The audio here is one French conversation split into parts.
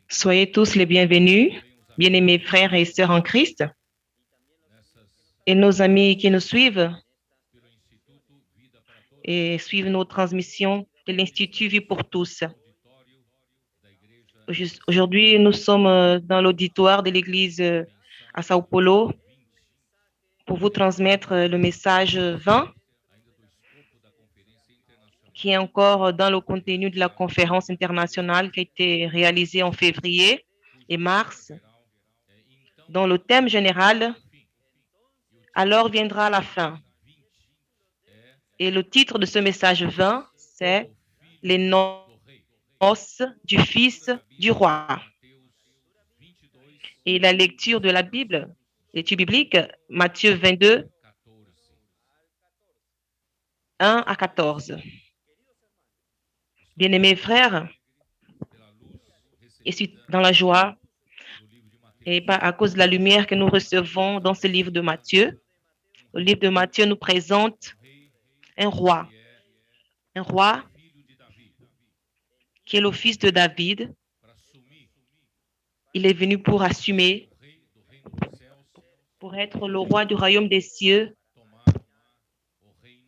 Soyez tous les bienvenus, bien-aimés frères et sœurs en Christ, et nos amis qui nous suivent et suivent nos transmissions de l'Institut Vie pour tous. Aujourd'hui, nous sommes dans l'auditoire de l'Église à Sao Paulo pour vous transmettre le message 20 qui est encore dans le contenu de la conférence internationale qui a été réalisée en février et mars, dont le thème général « Alors viendra la fin ». Et le titre de ce message 20, c'est « Les noces du Fils du roi ». Et la lecture de la Bible, l'étude biblique, Matthieu 22, 1 à 14. Bien-aimés frères, et dans la joie, et pas à cause de la lumière que nous recevons dans ce livre de Matthieu, le livre de Matthieu nous présente un roi qui est le fils de David. Il est venu pour assumer, pour être le roi du royaume des cieux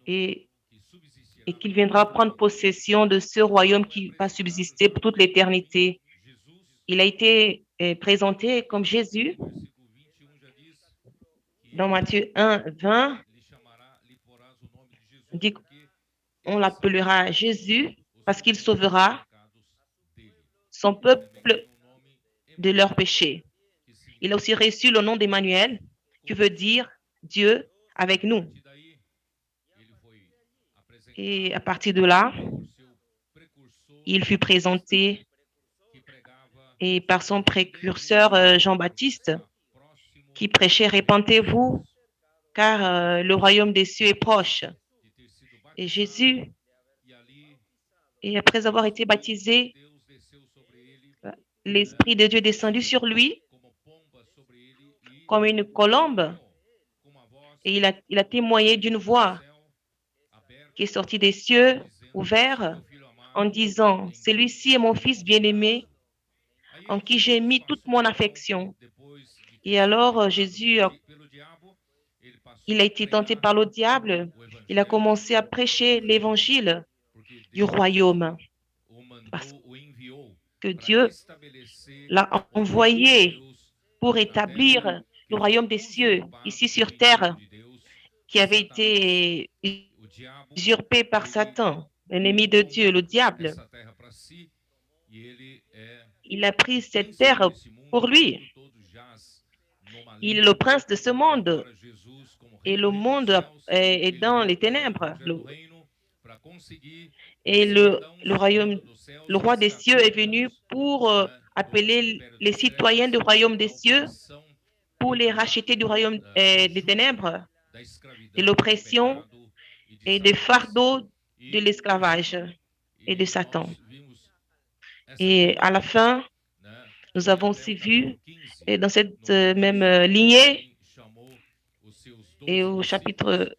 et qu'il viendra prendre possession de ce royaume qui va subsister pour toute l'éternité. Il a été présenté comme Jésus. Dans Matthieu 1, 20, on dit qu'on l'appellera Jésus parce qu'il sauvera son peuple de leurs péchés. Il a aussi reçu le nom d'Emmanuel, qui veut dire Dieu avec nous. Et à partir de là, il fut présenté et par son précurseur Jean-Baptiste, qui prêchait « Répentez-vous, car le royaume des cieux est proche ». Et Jésus, et après avoir été baptisé, l'Esprit de Dieu est descendu sur lui comme une colombe, et il a témoigné d'une voix qui est sortie des cieux ouverts en disant « Celui-ci est mon fils bien-aimé, en qui j'ai mis toute mon affection ». Et alors Jésus, il a été tenté par le diable, il a commencé à prêcher l'évangile du royaume, parce que Dieu l'a envoyé pour établir le royaume des cieux ici sur terre, qui avait été usurpé par Satan, l'ennemi de Dieu, le diable. Il a pris cette terre pour lui. Il est le prince de ce monde et le monde est dans les ténèbres. Et le royaume, le roi des cieux est venu pour appeler les citoyens du royaume des cieux, pour les racheter du royaume des ténèbres, de l'oppression et des fardeaux de l'esclavage et de Satan. Et à la fin, nous avons aussi vu dans cette même lignée et au chapitre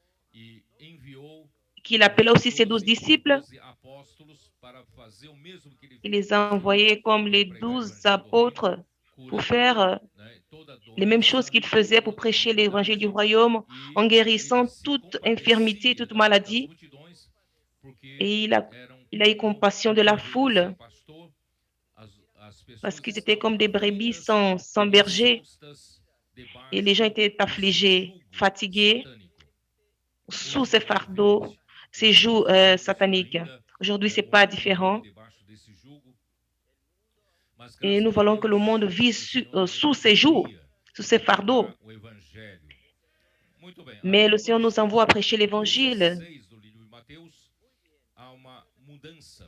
qu'il appela aussi ses 12 disciples, il les a envoyés comme les 12 apôtres pour faire les mêmes choses qu'il faisait pour prêcher l'évangile du royaume en guérissant toute infirmité, toute maladie. Et il a eu compassion de la foule parce qu'ils étaient comme des brebis sans berger. Et les gens étaient affligés, fatigués, sous ces fardeaux ces jougs sataniques. Aujourd'hui, ce n'est pas différent. Et nous voulons que le monde vive sous ces jougs, sous ces fardeaux. Mais le Seigneur nous envoie à prêcher l'Évangile.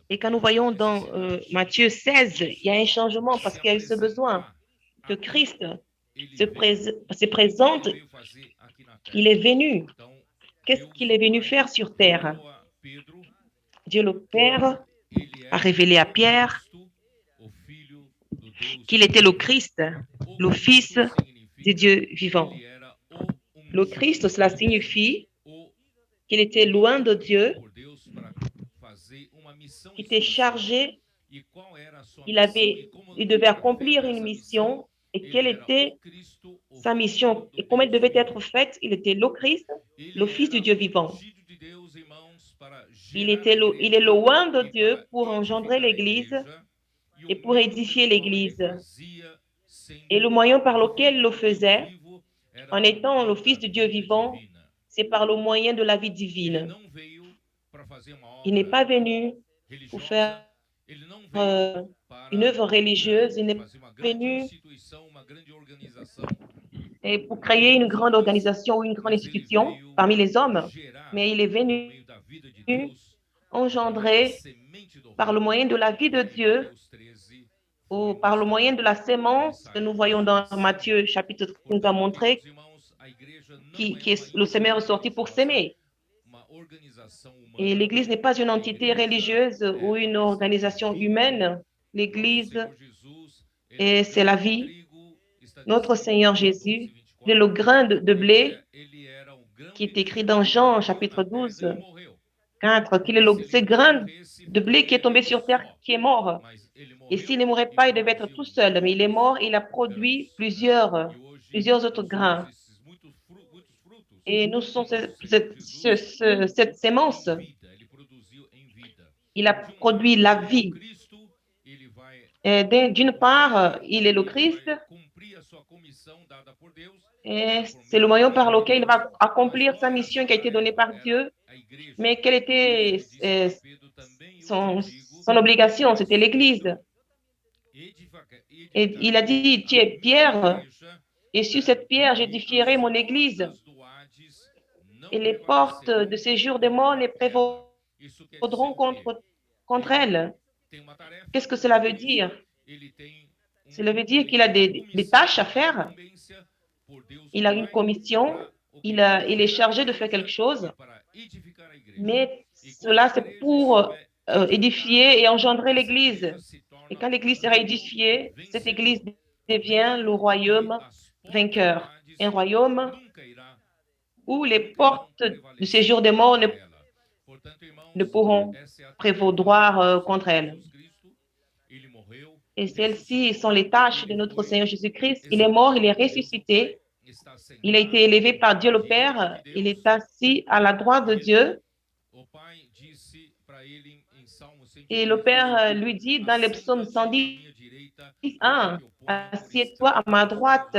Et quand nous voyons dans Matthieu 16, il y a un changement parce qu'il y a eu ce besoin que Christ se présente. Il est venu. Qu'est-ce qu'il est venu faire sur terre? Dieu le Père a révélé à Pierre qu'il était le Christ, le Fils de Dieu vivant. Le Christ, cela signifie qu'il était loin de Dieu, qu'il était chargé, il devait accomplir une mission. Et quelle était sa mission et comment elle devait être faite? Il était le Christ, le Fils du Dieu vivant. Il est loin de Dieu pour engendrer l'Église et pour édifier l'Église. Et le moyen par lequel il le faisait, en étant le Fils de Dieu vivant, c'est par le moyen de la vie divine. Il n'est pas venu pour faire une œuvre religieuse, il n'est pas venu pour créer une grande organisation ou une grande institution parmi les hommes, mais il est venu engendrer par le moyen de la vie de Dieu ou par le moyen de la sémence que nous voyons dans Matthieu chapitre 3, qui nous a montré le semeur est sorti pour s'aimer. Et l'Église n'est pas une entité religieuse ou une organisation humaine. L'Église, c'est la vie. Notre Seigneur Jésus, il est le grain de blé qui est écrit dans Jean chapitre 12, 4, qu'il est ce grain de blé qui est tombé sur terre, qui est mort. Et s'il ne mourait pas, il devait être tout seul, mais il est mort et il a produit plusieurs autres grains. Et nous sommes cette sémence. Il a produit la vie. D'une part, il est le Christ, et c'est le moyen par lequel il va accomplir sa mission qui a été donnée par Dieu. Mais quelle était son obligation? C'était l'Église. Et il a dit, tu es Pierre, et sur cette pierre, j'édifierai mon Église. Et les portes de séjour des morts ne prévaudront contre elle. Qu'est-ce que cela veut dire? Cela veut dire qu'il a des tâches à faire. Il a une commission. Il est chargé de faire quelque chose. Mais cela, c'est pour édifier et engendrer l'Église. Et quand l'Église sera édifiée, cette Église devient le royaume vainqueur. Un royaume où les portes du séjour des morts ne pourront prévaloir contre elle. Et celles-ci sont les tâches de notre Seigneur Jésus-Christ. Il est mort, il est ressuscité. Il a été élevé par Dieu le Père. Il est assis à la droite de Dieu. Et le Père lui dit dans le psaume 110:1, assieds-toi à ma droite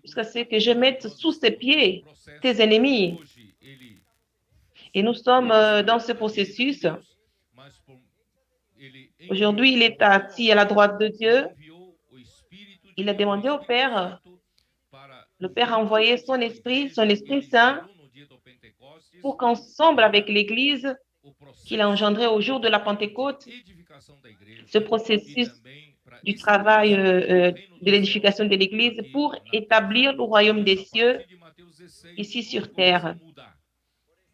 jusqu'à ce que je mette sous ses pieds tes ennemis. Et nous sommes dans ce processus. Aujourd'hui, il est assis à la droite de Dieu. Il a demandé au Père. Le Père a envoyé son Esprit Saint, pour qu'ensemble avec l'Église qu'il a engendré au jour de la Pentecôte, ce processus du travail de l'édification de l'Église pour établir le royaume des cieux ici sur terre.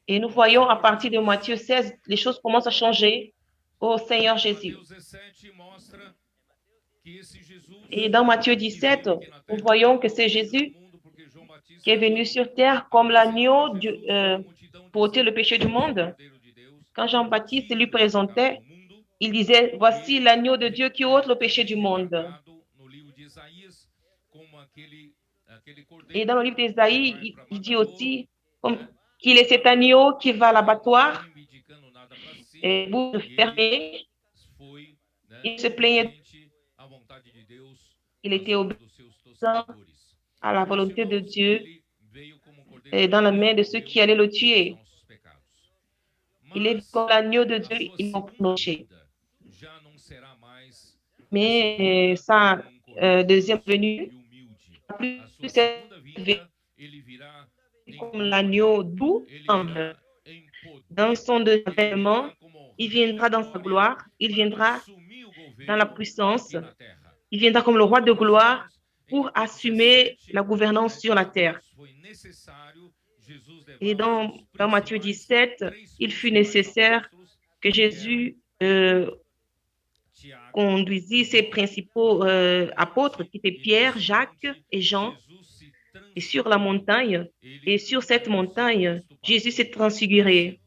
Et nous voyons à partir de Matthieu 16, les choses commencent à changer au Seigneur Jésus. Et dans Matthieu 17, nous voyons que c'est Jésus qui est venu sur terre comme l'agneau pour ôter le péché du monde. Quand Jean-Baptiste lui présentait, il disait, voici l'agneau de Dieu qui ôte le péché du monde. Et dans le livre d'Ésaïe, il dit aussi qu'il est cet agneau qui va à l'abattoir et bouche fermée. Il se plaignait. Il était obéissant à la volonté de Dieu et dans la main de ceux qui allaient le tuer. Il est comme l'agneau de Dieu, il n'a pas péché. Mais sa deuxième venue, plus cette comme l'agneau doux, humble. Dans son deuxième avènement, il viendra dans sa gloire, il viendra dans la puissance, il viendra comme le roi de gloire pour assumer la gouvernance sur la terre. Et dans Matthieu 17, il fut nécessaire que Jésus conduisit ses principaux apôtres, qui étaient Pierre, Jacques et Jean, et sur la montagne. Et sur cette montagne, Jésus s'est transfiguré.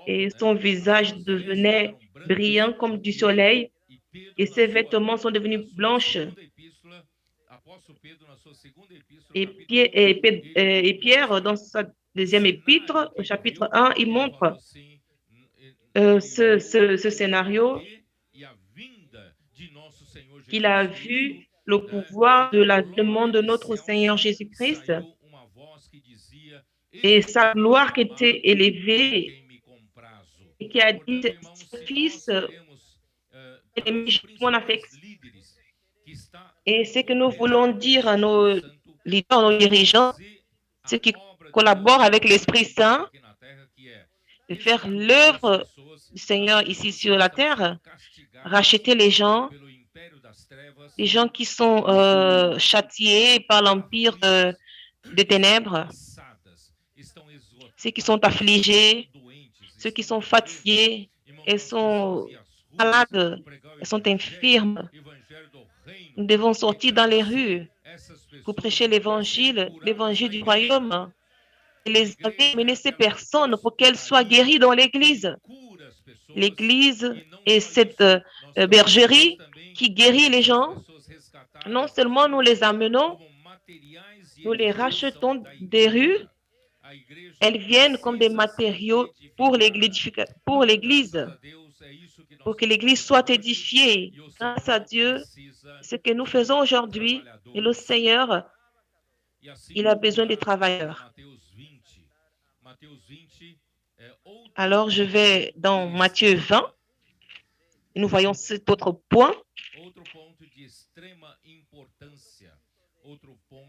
Et son visage devenait brillant comme du soleil, et ses vêtements sont devenus blanches. Et Pierre, dans sa deuxième épître, au chapitre 1, il montre ce scénario qu'il a vu le pouvoir de l'avènement de notre Seigneur Jésus-Christ et sa gloire qui était élevée et qui a dit, fils, mon affection. Et ce que nous voulons dire à nos leaders, nos dirigeants, ceux qui collaborent avec l'Esprit Saint, de faire l'œuvre du Seigneur ici sur la terre, racheter les gens qui sont châtiés par l'empire des ténèbres, ceux qui sont affligés, ceux qui sont fatigués et sont malades, et sont infirmes. Nous devons sortir dans les rues pour prêcher l'évangile du royaume, et les amener ces personnes pour qu'elles soient guéries dans l'Église. L'Église est cette bergerie qui guérit les gens. Non seulement nous les amenons, nous les rachetons des rues, elles viennent comme des matériaux pour l'Église, pour que l'Église soit édifiée. Grâce à Dieu, ce que nous faisons aujourd'hui, et le Seigneur, il a besoin des travailleurs. Alors, je vais dans Matthieu 20, et nous voyons cet autre point.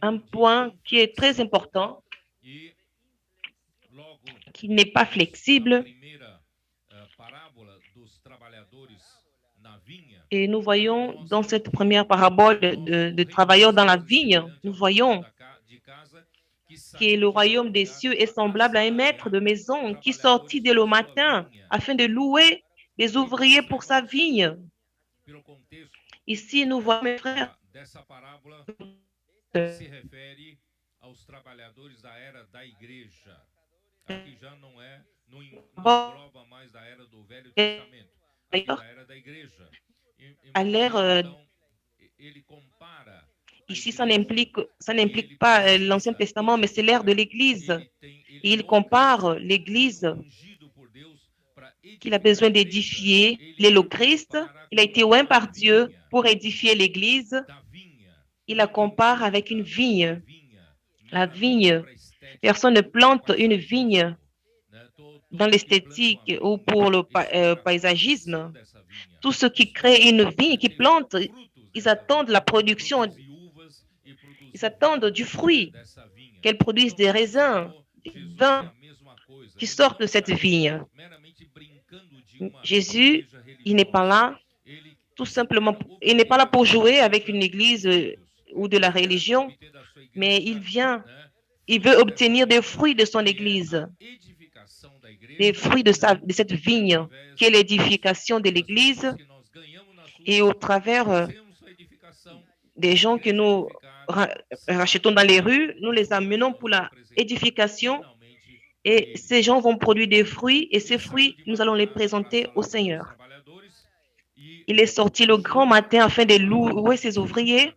Un point qui est très important, qui n'est pas flexible. Et nous voyons dans cette première parabole de travailleurs dans la vigne, nous voyons que le royaume des cieux est semblable à un maître de maison qui sortit dès le matin afin de louer des ouvriers pour sa vigne. Ici, nous voyons, mes frères, se refere aos trabalhadores da era da igreja. Aqui já não engloba mais da era do Velho Testamento, aqui da era da igreja. Então, ele compara. Ici, ça n'implique pas l'Ancien Testament, mais c'est l'ère de l'Église. Et il compare l'Église qu'il a besoin d'édifier. Il est le Christ, il a été oint par Dieu pour édifier l'Église. Il la compare avec une vigne. La vigne, personne ne plante une vigne dans l'esthétique ou pour le paysagisme. Tous ceux qui créent une vigne, qui plantent, ils attendent la production, ils attendent du fruit, qu'elle produise des raisins, des vins qui sortent de cette vigne. Jésus, il n'est pas là, tout simplement, il n'est pas là pour jouer avec une église ou de la religion, mais il veut obtenir des fruits de son église, des fruits de cette vigne, qui est l'édification de l'église, et au travers des gens que nous rachetons dans les rues, nous les amenons pour la édification, et ces gens vont produire des fruits, et ces fruits, nous allons les présenter au Seigneur. Il est sorti le grand matin afin de louer ses ouvriers.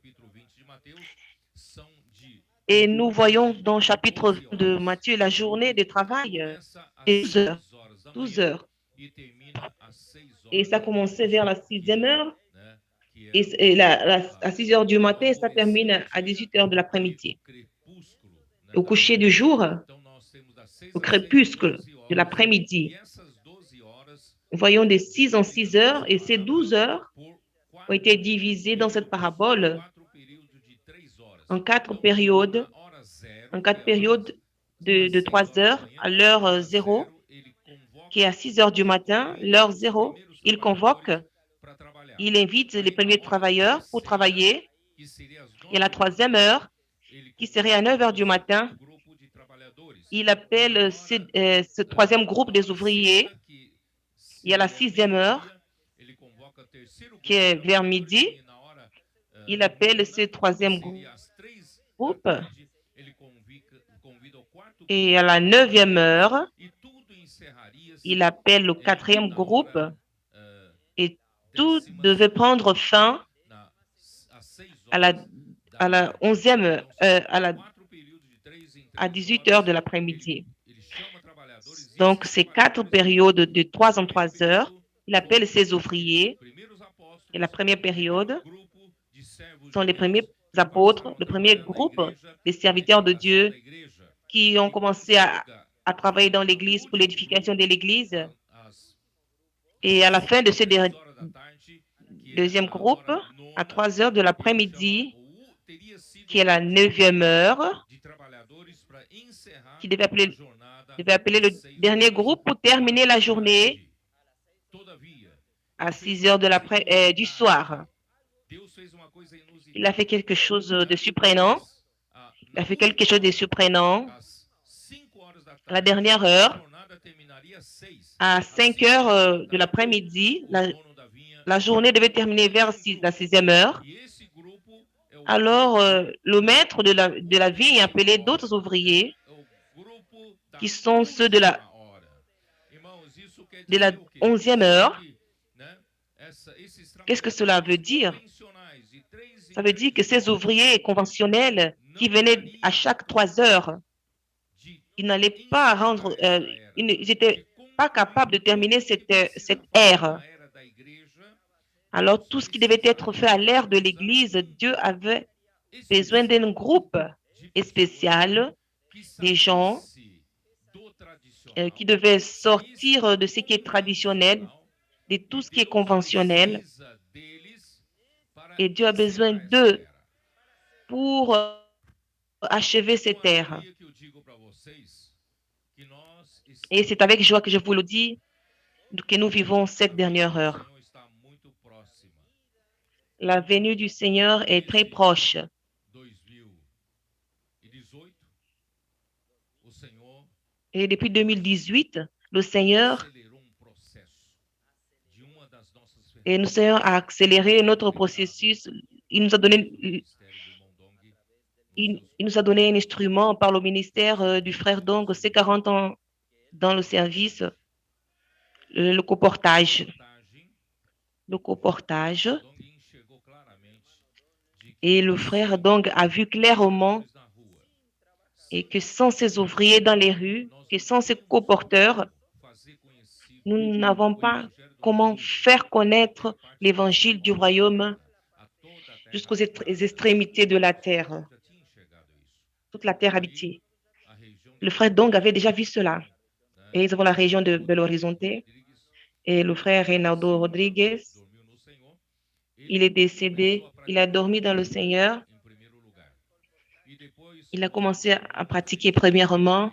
Et nous voyons dans le chapitre de Matthieu la journée de travail, 12 heures. Et ça commençait vers la 6e heure. Et à 6 heures du matin, ça termine à 18 heures de l'après-midi. Au coucher du jour, au crépuscule. de l'après-midi. Voyons de 6 en 6 heures, et ces 12 heures ont été divisées dans cette parabole en 4 périodes, de 3 heures à l'heure zéro, qui est à 6 heures du matin, l'heure zéro. Il convoque, il invite les premiers travailleurs pour travailler. Et la troisième heure, qui serait à 9 heures du matin, il appelle ce troisième groupe des ouvriers. Il y a la sixième heure, qui est vers midi. Il appelle ce troisième groupe. Et à la 9e heure, il appelle le 4e groupe. Et tout devait prendre fin à la 11e heure, à 18 heures de l'après-midi. Donc, ces 4 périodes de 3 en 3 heures, il appelle ses ouvriers. Et la première période sont les premiers apôtres, le premier groupe des serviteurs de Dieu qui ont commencé à travailler dans l'Église pour l'édification de l'Église. Et à la fin de ce deuxième groupe, à 3 heures de l'après-midi, qui est la 9e heure, qui devait appeler le dernier groupe pour terminer la journée à 6 heures du soir. Il a fait quelque chose de surprenant. La dernière heure, à 5 heures de l'après-midi, la journée devait terminer vers la 6e heure. Alors, le maître de la vigne appelait d'autres ouvriers qui sont ceux de la 11e heure. Qu'est-ce que cela veut dire? Ça veut dire que ces ouvriers conventionnels qui venaient à chaque 3 heures, ils n'allaient pas rendre, ils n'étaient pas capables de terminer cette ère. Alors, tout ce qui devait être fait à l'ère de l'Église, Dieu avait besoin d'un groupe spécial, des gens qui devaient sortir de ce qui est traditionnel, de tout ce qui est conventionnel. Et Dieu a besoin d'eux pour achever cette ère. Et c'est avec joie que je vous le dis que nous vivons cette dernière heure. La venue du Seigneur est très proche. Et depuis 2018, le Seigneur a accéléré notre processus. Il nous a donné un instrument par le ministère du frère Dong, ses 40 ans dans le service, le coportage. Et le frère Dong a vu clairement et que sans ces ouvriers dans les rues, que sans ces coporteurs, nous n'avons pas comment faire connaître l'évangile du royaume jusqu'aux extrémités de la terre, toute la terre habitée. Le frère Dong avait déjà vu cela. Et nous avons la région de Belo Horizonte et le frère Reinaldo Rodrigues, il est décédé, il a dormi dans le Seigneur. Il a commencé à pratiquer premièrement.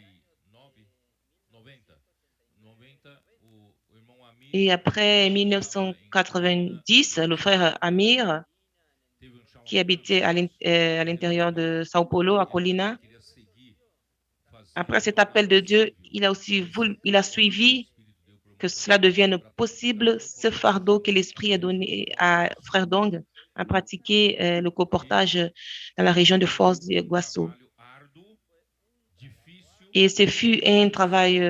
Et après 1990, le frère Amir, qui habitait à l'intérieur de Sao Paulo, à Colina, après cet appel de Dieu, il a suivi que cela devienne possible, ce fardeau que l'Esprit a donné à frère Dong à pratiquer le coportage dans la région de Foz do Iguaçu. Et ce fut un travail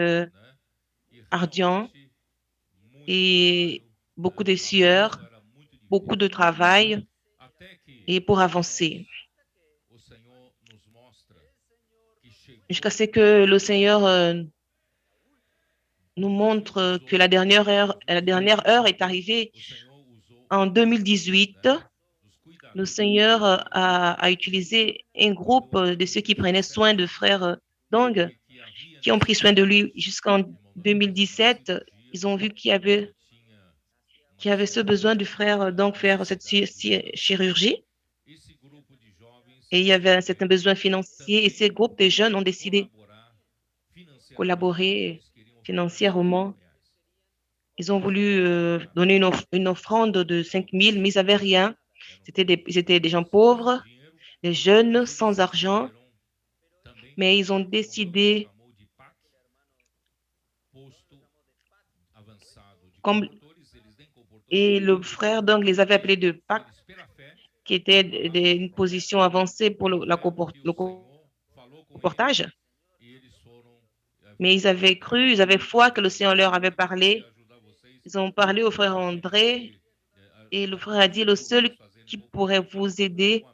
ardent et beaucoup de sueur, beaucoup de travail et pour avancer. Jusqu'à ce que le Seigneur nous montre que la dernière heure est arrivée en 2018. Le Seigneur a utilisé un groupe de ceux qui prenaient soin de frère Dong qui ont pris soin de lui jusqu'en 2017. Ils ont vu qu'il y avait ce besoin du frère donc faire cette chirurgie. Et il y avait un certain besoin financier et ces groupes de jeunes ont décidé de collaborer financièrement. Ils ont voulu donner une offrande de 5 000, mais ils n'avaient rien. C'était des gens pauvres, des jeunes sans argent, mais ils ont décidé, comme, et le frère donc les avait appelés de PAC, qui était une position avancée pour le comportage. Mais ils avaient cru, ils avaient foi que le Seigneur leur avait parlé. Ils ont parlé au frère André et le frère a dit, le seul qui pourrait vous aider,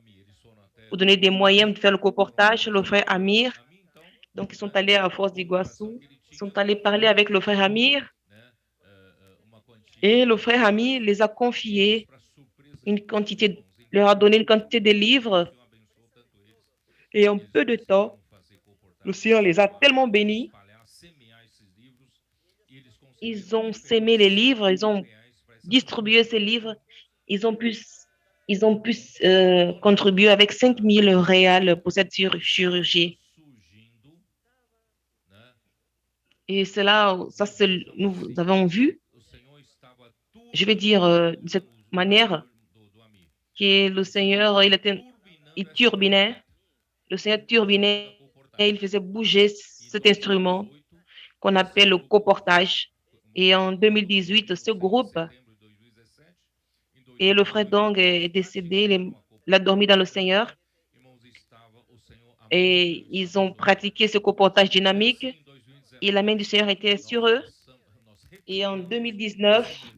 vous donner des moyens de faire le comportage, le frère Amir. Donc, ils sont allés à Force d'Iguassou, ils sont allés parler avec le frère Amir et le frère Amir les a confiés une quantité, leur a donné une quantité de livres et en peu de temps, le Seigneur les a tellement bénis. Ils ont sémé les livres, ils ont distribué ces livres, ils ont pu, contribuer avec 5 000 réals pour cette chirurgie. Et cela, nous avons vu, je vais dire de cette manière, que le Seigneur, il turbinait, le Seigneur turbinait et il faisait bouger cet instrument qu'on appelle le coportage. Et en 2018, ce groupe, et le frère Dong est décédé, il a dormi dans le Seigneur, et ils ont pratiqué ce coportage dynamique, et la main du Seigneur était sur eux. Et en 2019,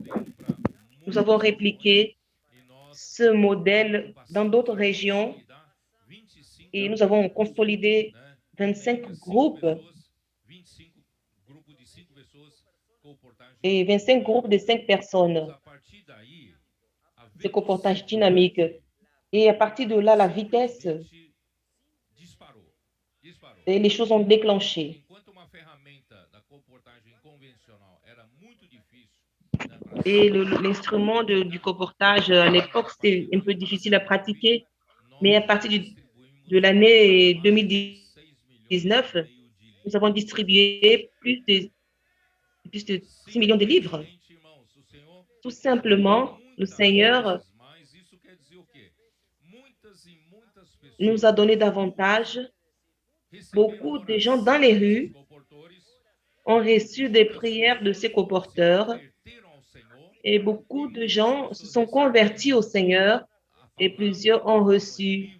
nous avons répliqué ce modèle dans d'autres régions et nous avons consolidé 25 groupes et 25 groupes de 5 personnes. Ce comportage dynamique. Et à partir de là, la vitesse et les choses ont déclenché. Et l'instrument du comportage, à l'époque, c'était un peu difficile à pratiquer, mais à partir de l'année 2019, nous avons distribué plus de 6 millions de livres. Tout simplement, le Seigneur nous a donné davantage. Beaucoup de gens dans les rues ont reçu des prières de ces comporteurs et beaucoup de gens se sont convertis au Seigneur et plusieurs ont reçu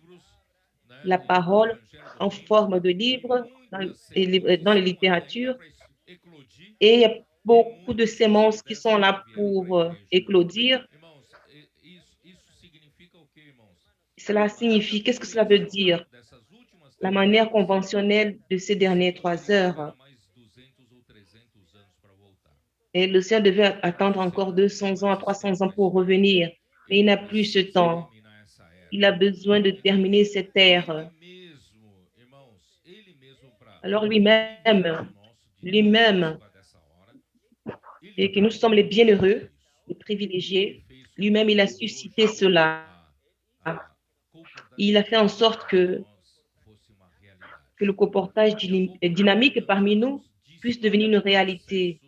la parole en forme de livres dans les littératures et il y a beaucoup de semences qui sont là pour éclore. Cela signifie, qu'est-ce que cela veut dire? La manière conventionnelle de ces dernières 3 heures. Et le Seigneur devait attendre encore 200 ans à 300 ans pour revenir. Mais il n'a plus ce temps. Il a besoin de terminer cette ère. Alors lui-même, et que nous sommes les bienheureux, les privilégiés, lui-même, il a suscité cela. Il a fait en sorte que le comportage dynamique parmi nous puisse devenir une réalité.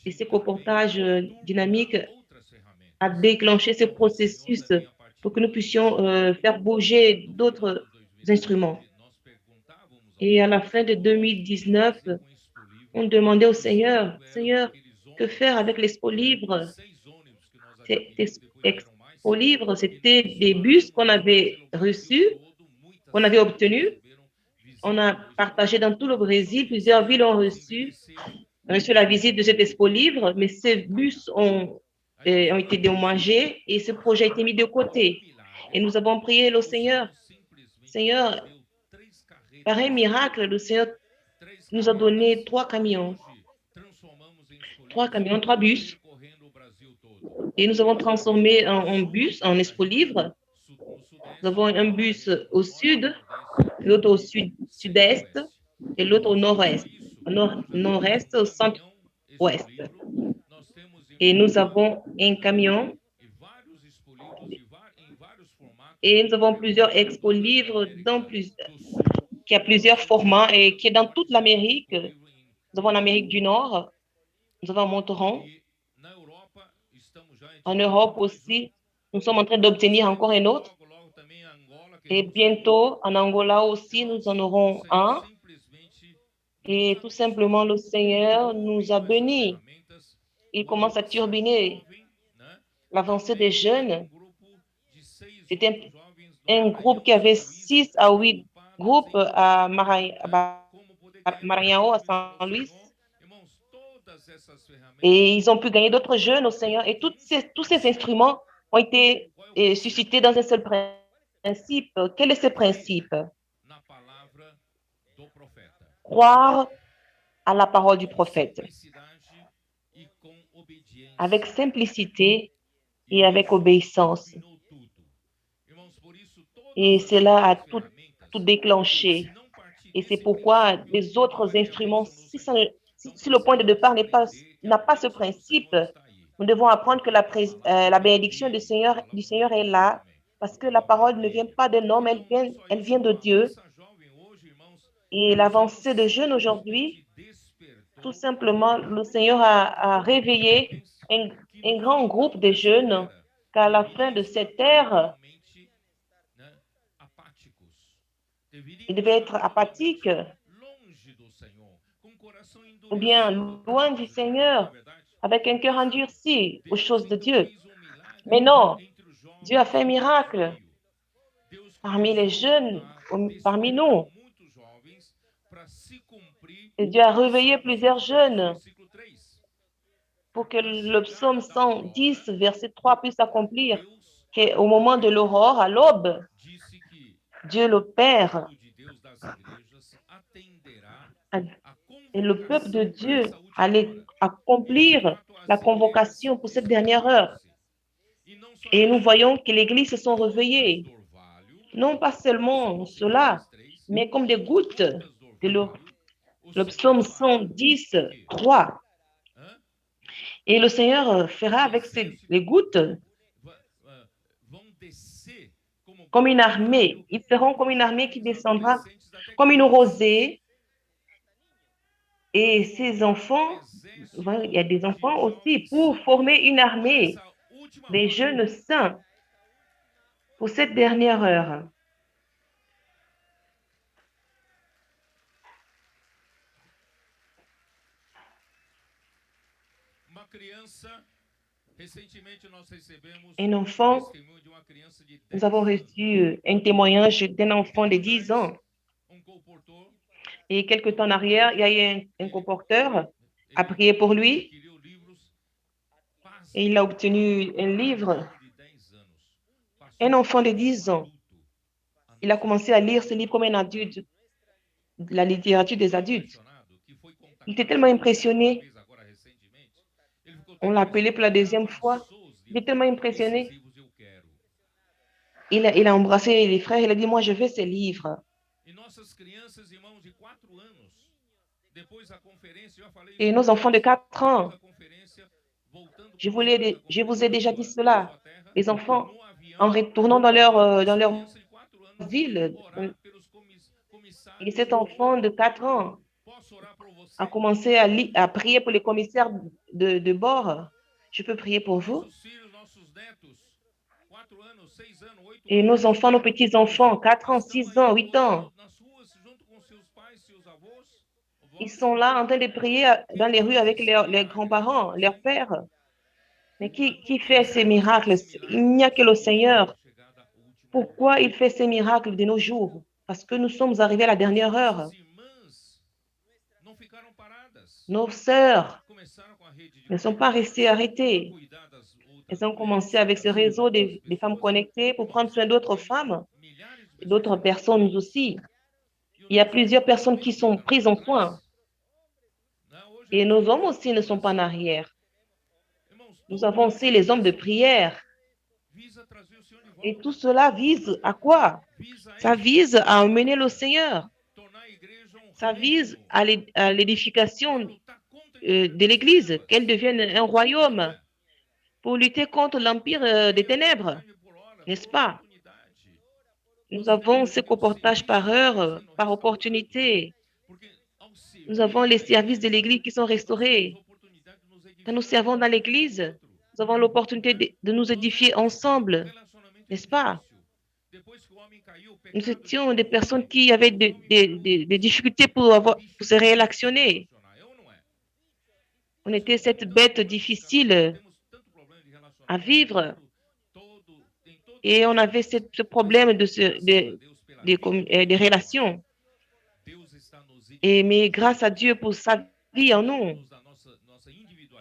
Et ce comportage dynamique a déclenché ce processus pour que nous puissions faire bouger d'autres instruments. Et à la fin de 2019, on demandait au Seigneur, Seigneur, que faire avec l'expo libre? Ces expo libres, c'était des bus qu'on avait reçus, qu'on avait obtenus. On a partagé dans tout le Brésil, plusieurs villes ont reçu la visite de cet expo livre, mais ces bus ont été dédommagés et ce projet a été mis de côté. Et nous avons prié le Seigneur. Seigneur, par un miracle, le Seigneur nous a donné 3 camions. 3 bus. Et nous avons transformé en bus, en expo livre. Nous avons un bus au sud, l'autre au sud-est et l'autre au nord-est. nord-est au Este centre-ouest. livro, nós temos, Et irmãos, nous avons un camion e vários expolivros em vários formatos et nous avons em plusieurs expos toda a livres América do Sul. qui a plusieurs Nós temos formats et qui est dans toute vários l'Amérique. expolivros Nous avons en Amérique du Nord, nous avons en Monteron. e na Europa estamos já En adquirindo Europe mais um. aussi, nous sommes en train d'obtenir encore un Estaremos autre. logo, logo também em Angola, Et queremos ter um. bientôt, en Angola aussi, nous en Irmãos, o aurons Senhor un. simplesmente nos Et tout simplement, abençoou le Seigneur nous a com essas bénis. ferramentas. Il O commence à Avança turbiner. Jovem, né? L'avancée des Também é jeunes, um grupo de 6, c'était 8 jovens do un groupe qui Maranhão, avait São Luís, que 6 estão à 8 preocupados groupes em à né, como poder ganhar mais Maranhão, à jovens para o Saint-Louis. Senhor. Irmãos, todas essas ferramentas Et ils ont pu gagner d'autres jeunes au Seigneur. Et tous ces instruments ont été qual é o princípio? suscités dans un seul principe. Quel est ce Crer principe? na palavra do profeta, Croire à la parole du com prophète, simplicidade e com avec obediência. simplicité E et avec isso obéissance. turbinou tudo. Irmãos, por isso todas Et as cela a outras tout ferramentas, se déclenché. não partir Et c'est desse pourquoi princípio, les não autres vai ter a instruments, bênção do Senhor. Então si le point de precisamos départ aprender que a n'a pas ce bênção do principe, Senhor está aí. nous devons apprendre que Porque a palavra la vem bénédiction dele, a Du palavra vem Seigneur de est Deus là, também. parce que A la palavra parole vem ne vient dele. pas d'un homme, Então, não só elle isso, vient de o Dieu. Avança Jovem hoje, irmãos, Et o Senhor l'avancée de jeunes aujourd'hui, simplesmente tout despertou simplement, um le grupo Seigneur de a réveillé jovens un, que un no grand groupe final de dessa jeunes era qu'à la fin deveriam de estar cette ère, totalmente, né, apáticos. ils Deveriam devaient estar être apathiques totalmente longe do Senhor, com o coração ou bien endurecido, loin du não é Seigneur, verdade? avec un cœur Mas endurci aux Deus choses de então Dieu. fez um Mais milagre non, entre os Dieu a jovens fait un do nosso miracle meio. Deus parmi les começou jeunes, a parmi despertar nous. muitos jovens para se cumprir Et Dieu a réveillé Salmo plusieurs 110, jeunes versículo 3. pour que Na le psaume chegada da aurora, 110, verset 3 puisse s'accomplir. Deus, Qu'au o moment de Pai, l'aurore, à l'aube, disse que Dieu o le Père povo de Deus das igrejas atenderá a- a et le peuple de convocação para Dieu essa última allait hora. E de accomplir fato la as igrejas convocation pour cette estão dernière heure. abrindo-se. E não só Et nous isso, voyons que l'Église se sont gotas réveillées, do orvalho, non pas seulement Salmo 110, cela, 3, mais comme des como gouttes gotas do de l'eau. orvalho, o Le Senhor psaume fará 110, o quê? 3. Hã? Et le Seigneur fera Um avec exército les gouttes vão descer como comme une gotas de orvalho armée. Ils seront comme sobre une os armée qui jovens descendra adolescentes até comme une crianças. rosée. Et Para ces formar um enfants, il y a exército des de enfants aussi, jovens pour santos former une para armée essa última des hora. jeunes saints pour cette dernière heure. Uma criança, recentemente nós recebemos Un um enfant, testemunho de uma criança de 10 nous avons anos. reçu un témoignage d'un enfant de 10 ans. Comportor, Et quelque temps en arrière, il y a eu un comporteur a prié pour lui adquiriu livros. et il a obtenu un livre. De 10 anos. Un Passou enfant de como 10 ans, adulto. il a commencé à lire ce livre comme un adulte, la littérature des adultes. Il était tellement impressionné. On l'a appelé pour la deuxième fois. Il était tellement impressionné. Il a embrassé les frères. Il a dit, moi, je veux ces livres. Et nos enfants de 4 ans, je vous ai déjà dit cela. Les enfants, en retournant dans leur ville, et cet enfant de 4 ans a commencé à prier pour les commissaires de bord. Je peux prier pour vous? Et nos enfants, nos petits-enfants, 4 ans, 6 ans, 8 ans, ils sont là en train de prier dans les rues avec leurs grands-parents, leurs pères. Mais qui fait ces miracles? Il n'y a que le Seigneur. Pourquoi il fait ces miracles de nos jours? Parce que nous sommes arrivés à la dernière heure. Nos sœurs ne sont pas restées arrêtées. Elles ont commencé avec ce réseau des femmes connectées pour prendre soin d'autres femmes, d'autres personnes aussi. Il y a plusieurs personnes qui sont prises en soin. Et nos hommes aussi ne sont pas en arrière. Nous avons aussi les hommes de prière. Et tout cela vise à quoi? Ça vise à emmener le Seigneur, Ça vise à l'édification de l'Église, qu'elle devienne un royaume pour lutter contre l'empire des ténèbres, n'est-ce pas? Nous avons ce coportage par heure, par opportunité. Nous avons les services de l'Église qui sont restaurés. Quand nous servons dans l'Église, nous avons l'opportunité de nous édifier ensemble, n'est-ce pas? Nous étions des personnes qui avaient des difficultés pour se relationner. On était cette bête difficile à vivre et on avait ce problème des relations. Mais grâce à Dieu pour sa vie en nous,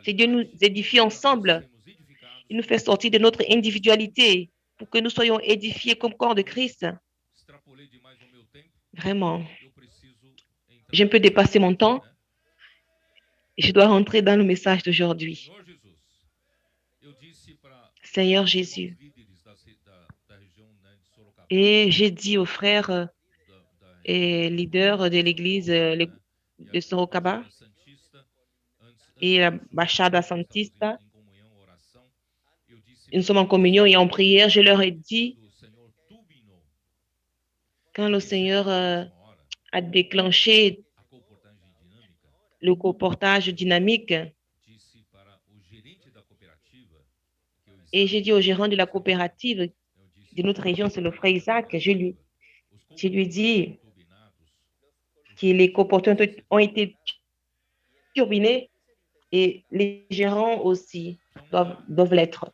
c'est Dieu nous édifie ensemble. Il nous fait sortir de notre individualité pour que nous soyons édifiés comme corps de Christ. Vraiment. J'ai un peu dépassé mon temps. Je dois rentrer dans le message d'aujourd'hui. Seigneur Jésus. Et j'ai dit aux frères et leaders de l'église de Sorocaba et la Baixada Santista, nous sommes en communion et en prière. Je leur ai dit, quand le Seigneur a déclenché le comportage dynamique, et j'ai dit au gérant de la coopérative de notre région, c'est le frère Isaac, je lui ai dit que les comportements ont été turbinés et les gérants aussi doivent l'être.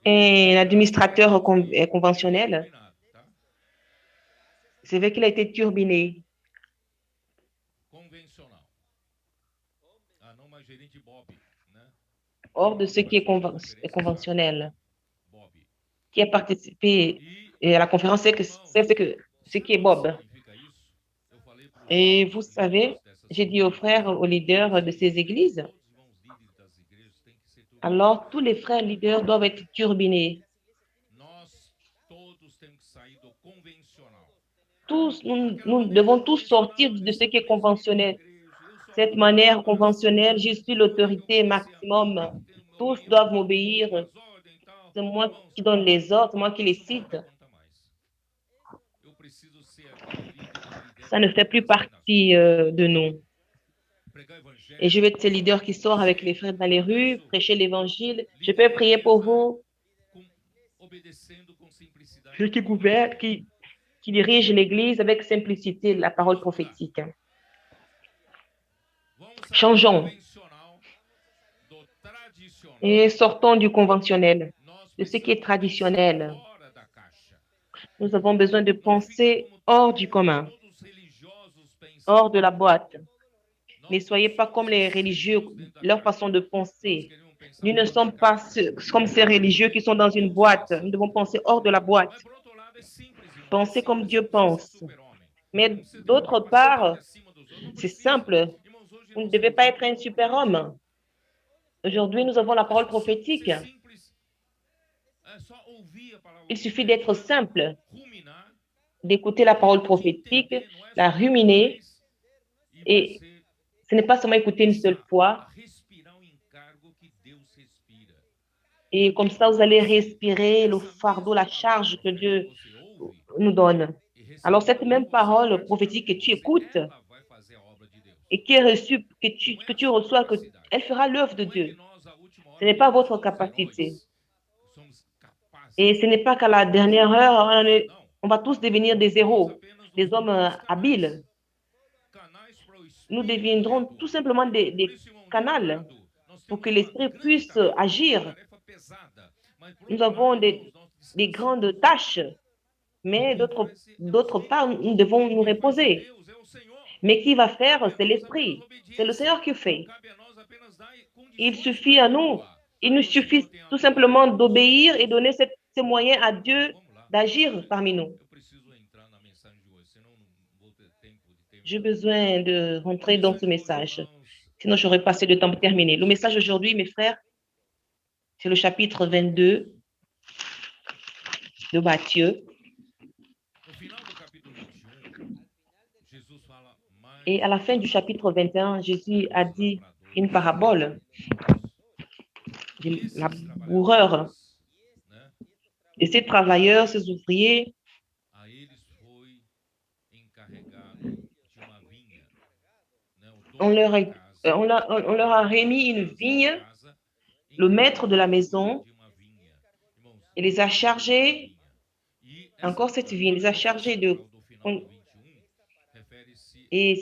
Un administrateur conventionnel, c'est vrai qu'il a été turbiné. Hors de ce qui est conventionnel. Qui a participé à la conférence, c'est ce qui est Bob. Et vous savez, j'ai dit aux frères, aux leaders de ces églises, alors tous les frères leaders doivent être turbinés. Tous, nous devons tous sortir de ce qui est conventionnel. Cette manière conventionnelle, je suis l'autorité maximum. Tous doivent m'obéir. C'est moi qui donne les ordres, c'est moi qui les cite. Ça ne fait plus partie de nous. Et je vais être ce leader qui sort avec les frères dans les rues, prêcher l'évangile. Je peux prier pour vous. Je qui gouverne, qui dirige l'Église avec simplicité la parole prophétique. Changeons. Et sortons du conventionnel, de ce qui est traditionnel. Nous avons besoin de penser hors du commun, hors de la boîte. Ne soyez pas comme les religieux, leur façon de penser. Nous ne sommes pas comme ces religieux qui sont dans une boîte. Nous devons penser hors de la boîte. Penser comme Dieu pense. Mais d'autre part, c'est simple. Vous ne devez pas être un super-homme. Aujourd'hui, nous avons la parole prophétique. Il suffit d'être simple, d'écouter la parole prophétique, la ruminer, et ce n'est pas seulement écouter une seule fois. Et comme ça, vous allez respirer le fardeau, la charge que Dieu nous donne. Alors, cette même parole prophétique que tu écoutes et qui est reçue, que tu reçois, elle fera l'œuvre de Dieu. Ce n'est pas votre capacité. Et ce n'est pas qu'à la dernière heure, on va tous devenir des héros, des hommes habiles. Nous deviendrons tout simplement des canaux pour que l'Esprit puisse agir. Nous avons des grandes tâches, mais d'autre part, nous devons nous reposer. Mais qui va faire? C'est l'Esprit. C'est le Seigneur qui fait. Il suffit à nous. Il nous suffit tout simplement d'obéir et donner ces moyens à Dieu d'agir parmi nous. J'ai besoin de rentrer dans ce message. Sinon, j'aurais passé le temps pour terminer. Le message aujourd'hui, mes frères, c'est le chapitre 22. de Matthieu. Et à la fin du chapitre 21, Jésus a dit une parabole de laboureur. Et ces travailleurs, ces ouvriers, on leur a remis une vigne, le maître de la maison, il les a chargés, encore cette vigne, il les a chargés de... Et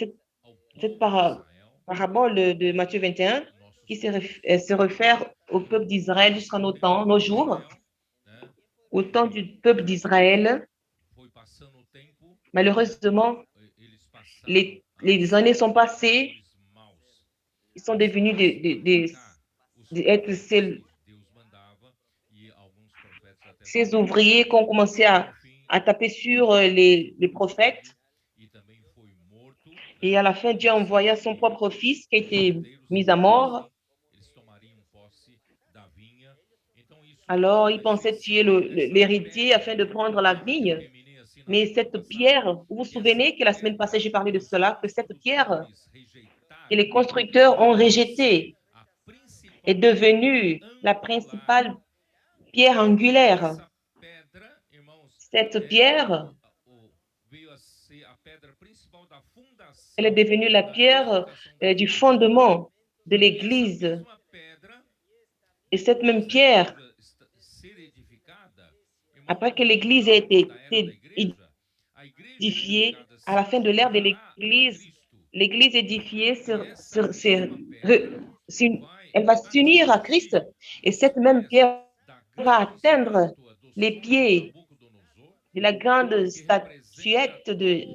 cette parabole de Matthieu 21, qui se réfère au peuple d'Israël jusqu'à nos temps, nos jours, au temps du peuple d'Israël, malheureusement, les années sont passées, ils sont devenus ces ouvriers qui ont commencé à taper sur les prophètes. Et à la fin, Dieu envoya son propre fils qui a été mis à mort. Alors, il pensait tuer l'héritier afin de prendre la vigne. Mais cette pierre, vous vous souvenez que la semaine passée, j'ai parlé de cela, que cette pierre que les constructeurs ont rejetée est devenue la principale pierre angulaire. Cette pierre, elle est devenue la pierre du fondement de l'Église. Et cette même pierre, après que l'Église ait été édifiée, à la fin de l'ère de l'Église édifiée, elle va s'unir à Christ. Et cette même pierre va atteindre les pieds de la grande statuette qui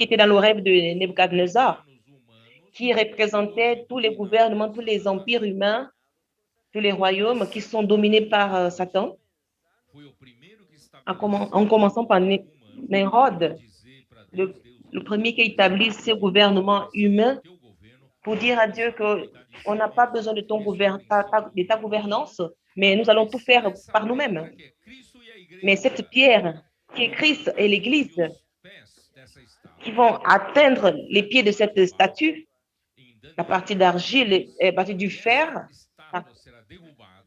était dans le rêve de Nebuchadnezzar, qui représentait tous les gouvernements, tous les empires humains, tous les royaumes qui sont dominés par Satan, en commençant par Nimrod, le premier qui établit ce gouvernement humain pour dire à Dieu qu'on n'a pas besoin de ta gouvernance, mais nous allons tout faire par nous-mêmes. Mais cette pierre qui est Christ et l'Église, qui vont atteindre les pieds de cette statue, la partie d'argile et la partie du fer,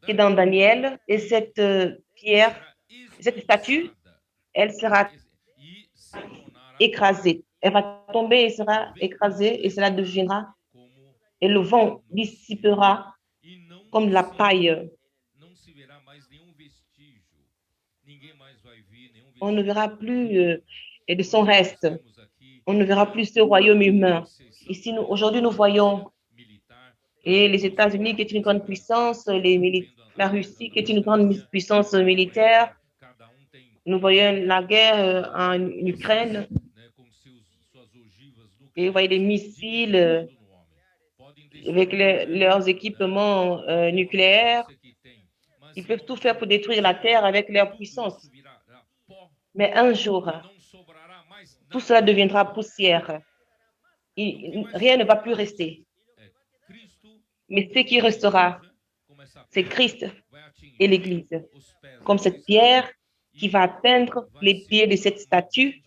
qui est dans Daniel, et cette pierre, cette statue, elle sera écrasée. Elle va tomber et sera écrasée et cela deviendra, et le vent dissipera comme la paille. On ne verra plus de son reste. On ne verra plus ce royaume humain. Ici, aujourd'hui, nous voyons et les États-Unis qui est une grande puissance, la Russie qui est une grande puissance militaire. Nous voyons la guerre en Ukraine et vous voyez les missiles avec leurs équipements nucléaires. Ils peuvent tout faire pour détruire la Terre avec leur puissance. Mais un jour, tout cela deviendra poussière. Rien ne va plus rester. Mais ce qui restera, c'est Christ et l'Église, comme cette pierre qui va atteindre les pieds de cette statue.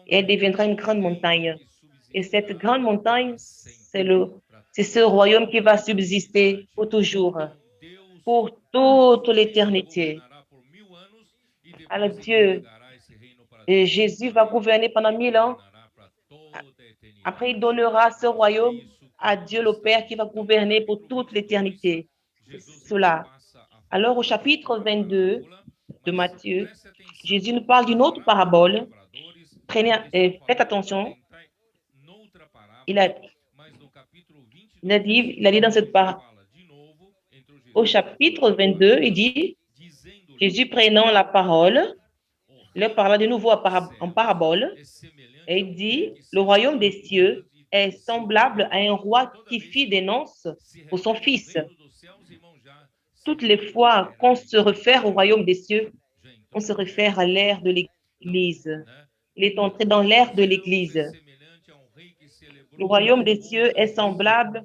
Et elle deviendra une grande montagne. Et cette grande montagne, c'est ce royaume qui va subsister pour toujours, pour toute l'éternité. Alors Dieu, et Jésus va gouverner pendant 1000 ans. Après, il donnera ce royaume à Dieu le Père qui va gouverner pour toute l'éternité. Cela. Alors, au chapitre 22 de Matthieu, Jésus nous parle d'une autre parabole. Faites attention. Il a dit dans cette parabole, au chapitre 22, il dit, Jésus prenant la parole, il leur parla de nouveau en parabole, et il dit, le royaume des cieux est semblable à un roi qui fit des noces pour son fils. Toutes les fois qu'on se réfère au royaume des cieux, on se réfère à l'ère de l'Église. Il est entré dans l'ère de l'Église. Le royaume des cieux est semblable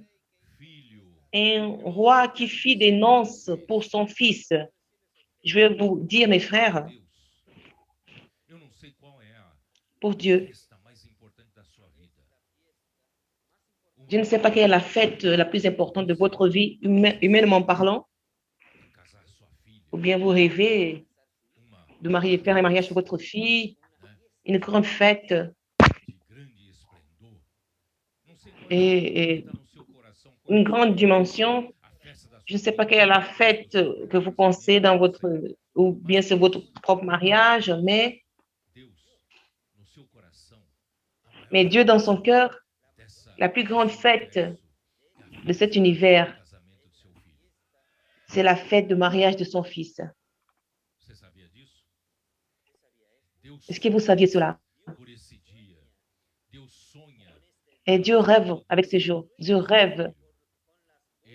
à un roi qui fit des noces pour son fils. Je vais vous dire, mes frères, pour Dieu, je ne sais pas quelle est la fête la plus importante de votre vie, humainement parlant, ou bien vous rêvez de faire un mariage pour votre fille, une grande fête et une grande dimension. Je ne sais pas quelle est la fête que vous pensez dans votre, ou bien c'est votre propre mariage, mais Dieu dans son cœur, la plus grande fête de cet univers, c'est la fête de mariage de son fils. Est-ce que vous saviez cela? Et Dieu rêve avec ce jour. Dieu rêve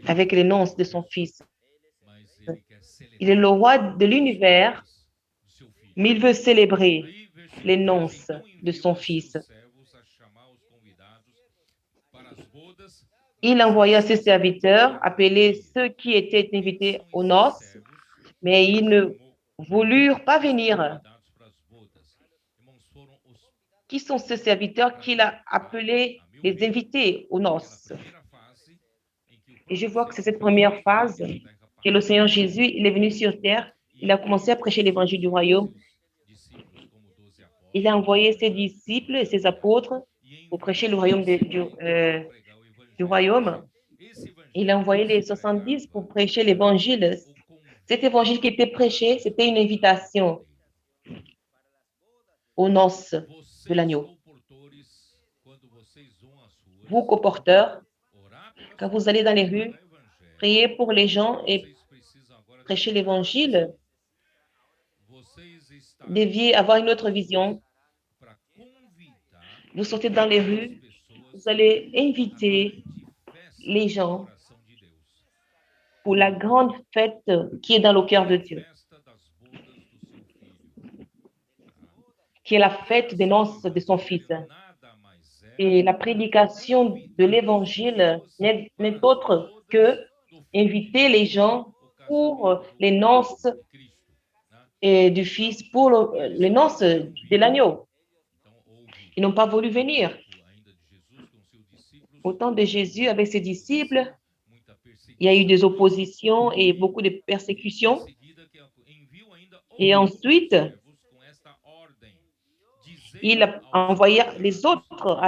avec les noces de son fils. Il est le roi de l'univers, mais il veut célébrer les noces de son fils. Il envoya ses serviteurs appeler ceux qui étaient invités aux noces, mais ils ne voulurent pas venir. Qui sont ces serviteurs qu'il a appelés les invités aux noces? Et je vois que c'est cette première phase que le Seigneur Jésus, il est venu sur terre, il a commencé à prêcher l'évangile du royaume. Il a envoyé ses disciples et ses apôtres pour prêcher le royaume du royaume. Il a envoyé les 70 pour prêcher l'évangile. Cet évangile qui était prêché, c'était une invitation aux noces de l'agneau. Vous, coporteurs, quand vous allez dans les rues, priez pour les gens et prêcher l'évangile, deviez avoir une autre vision. Vous sortez dans les rues, vous allez inviter les gens pour la grande fête qui est dans le cœur de Dieu, qui est la fête des noces de son Fils. Et la prédication de l'Évangile n'est autre que inviter les gens pour les noces du Fils, pour les noces de l'agneau. Ils n'ont pas voulu venir. Au temps de Jésus, avec ses disciples, il y a eu des oppositions et beaucoup de persécutions. Et ensuite, il a envoyé les autres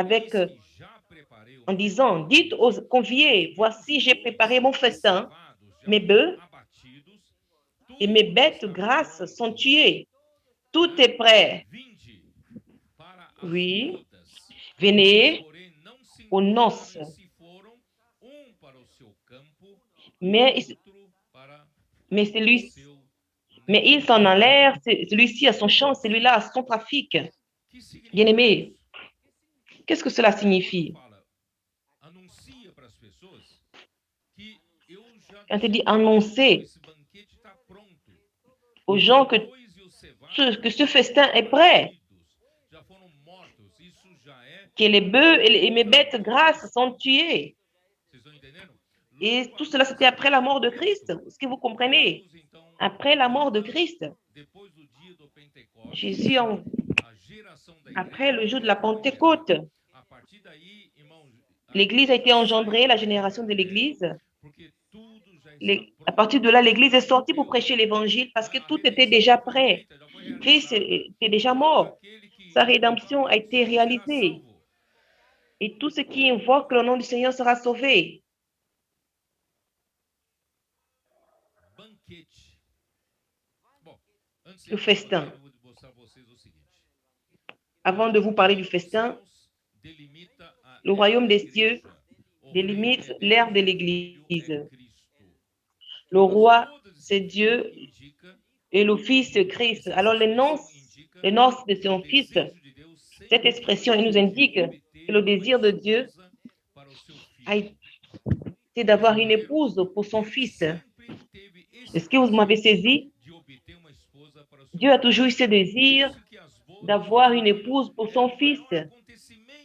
en disant, dites aux conviés, voici, j'ai préparé mon festin, mes bœufs et mes bêtes grasses sont tuées. Tout est prêt. Oui, venez aux noces. Mais ils s'en allèrent, celui-ci a son champ, celui-là a son trafic. Bien-aimé, qu'est-ce que cela signifie? Quand il dit annoncer aux gens que ce festin est prêt, que les bœufs et mes bêtes grasses sont tués. Et tout cela, c'était après la mort de Christ. Est-ce que vous comprenez? Après la mort de Christ, Jésus, après le jour de la Pentecôte, l'Église a été engendrée, la génération de l'Église. À partir de là, l'Église est sortie pour prêcher l'Évangile parce que tout était déjà prêt. Christ était déjà mort. Sa rédemption a été réalisée. Et tout ce qui invoque le nom du Seigneur sera sauvé. Le festin. Avant de vous parler du festin, le royaume des cieux délimite l'ère de l'Église. Le roi, c'est Dieu et le Fils, c'est Christ. Alors, les noces de son Fils, cette expression, il nous indique que le désir de Dieu a été d'avoir une épouse pour son Fils. Est-ce que vous m'avez saisi? Dieu a toujours eu ce désir d'avoir une épouse pour son Fils.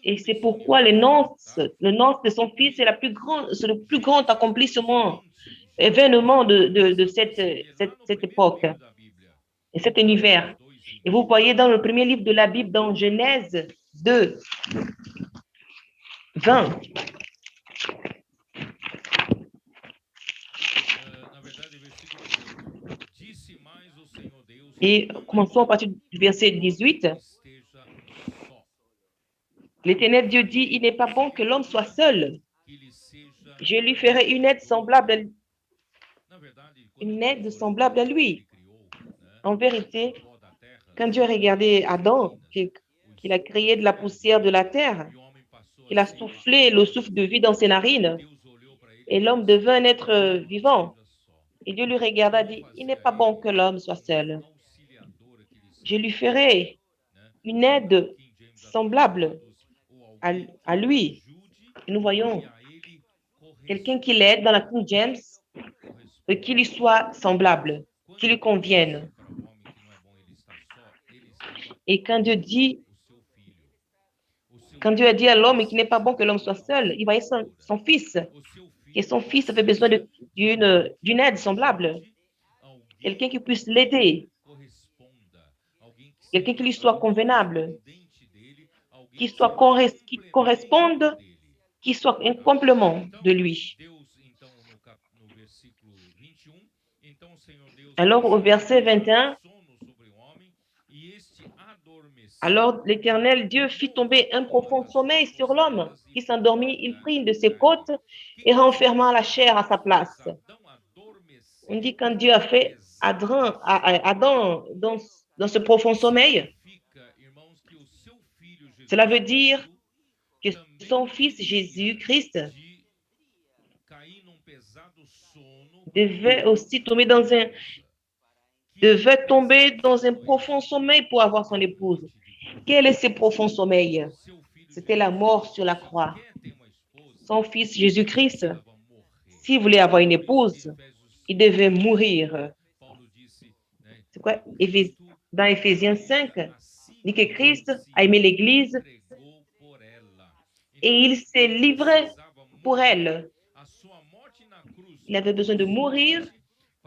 Et c'est pourquoi le noces de son Fils, c'est le plus grand accomplissement, événement de cette époque. cet univers. Et vous voyez dans le premier livre de la Bible, dans Genèse 2, 20, et commençons à partir du verset 18. L'Éternel Dieu dit, il n'est pas bon que l'homme soit seul. Je lui ferai une aide semblable à lui. En vérité, quand Dieu a regardé Adam, qu'il a créé de la poussière de la terre, il a soufflé le souffle de vie dans ses narines, et l'homme devint un être vivant. Et Dieu lui regarda et dit, il n'est pas bon que l'homme soit seul. Je lui ferai une aide semblable à lui. Et nous voyons quelqu'un qui l'aide dans la King James, qui lui soit semblable, qui lui convienne. Et quand Dieu a dit à l'homme qu'il n'est pas bon que l'homme soit seul, il voyait son fils. Et son fils avait besoin d'une aide semblable. Quelqu'un qui puisse l'aider. Quelqu'un qui lui soit convenable. Qui corresponde, qui soit un complément de lui. Alors, au verset 21, alors l'Éternel Dieu fit tomber un profond sommeil sur l'homme qui s'endormit. Il prit une de ses côtes et renferma la chair à sa place. On dit quand Dieu a fait Adam dans ce profond sommeil, cela veut dire que son fils Jésus-Christ devait aussi tomber dans un profond sommeil pour avoir son épouse. Quel est ce profond sommeil? C'était la mort sur la croix. Son fils Jésus-Christ, s'il voulait avoir une épouse, il devait mourir. C'est quoi? Dans Éphésiens 5, dit que Christ a aimé l'Église et il s'est livré pour elle. Il avait besoin de mourir.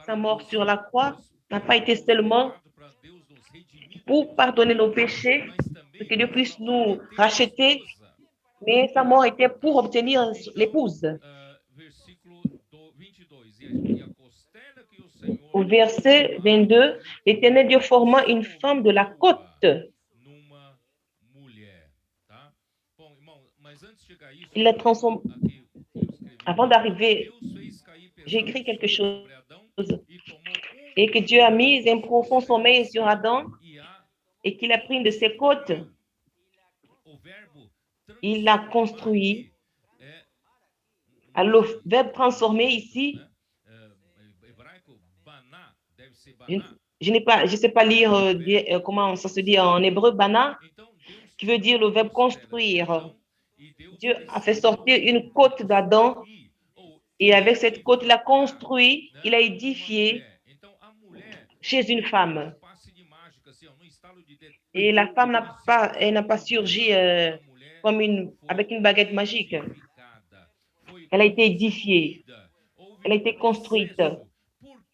Sa mort sur la croix n'a pas été seulement pour pardonner nos péchés, pour que Dieu puisse nous racheter, mais sa mort était pour obtenir l'épouse. Au verset 22, l'Éternel Dieu forma une femme de la côte. Il la transforme. Avant d'arriver, j'ai écrit quelque chose. Et que Dieu a mis un profond sommeil sur Adam et qu'il a pris une de ses côtes. Il l'a construit. Alors, le verbe transformer ici, je ne sais pas lire comment ça se dit en hébreu, bana, qui veut dire le verbe construire. Dieu a fait sortir une côte d'Adam et avec cette côte, il a construit, il a édifié chez une femme. Et la femme n'a pas surgi avec une baguette magique. Elle a été édifiée. Elle a été construite.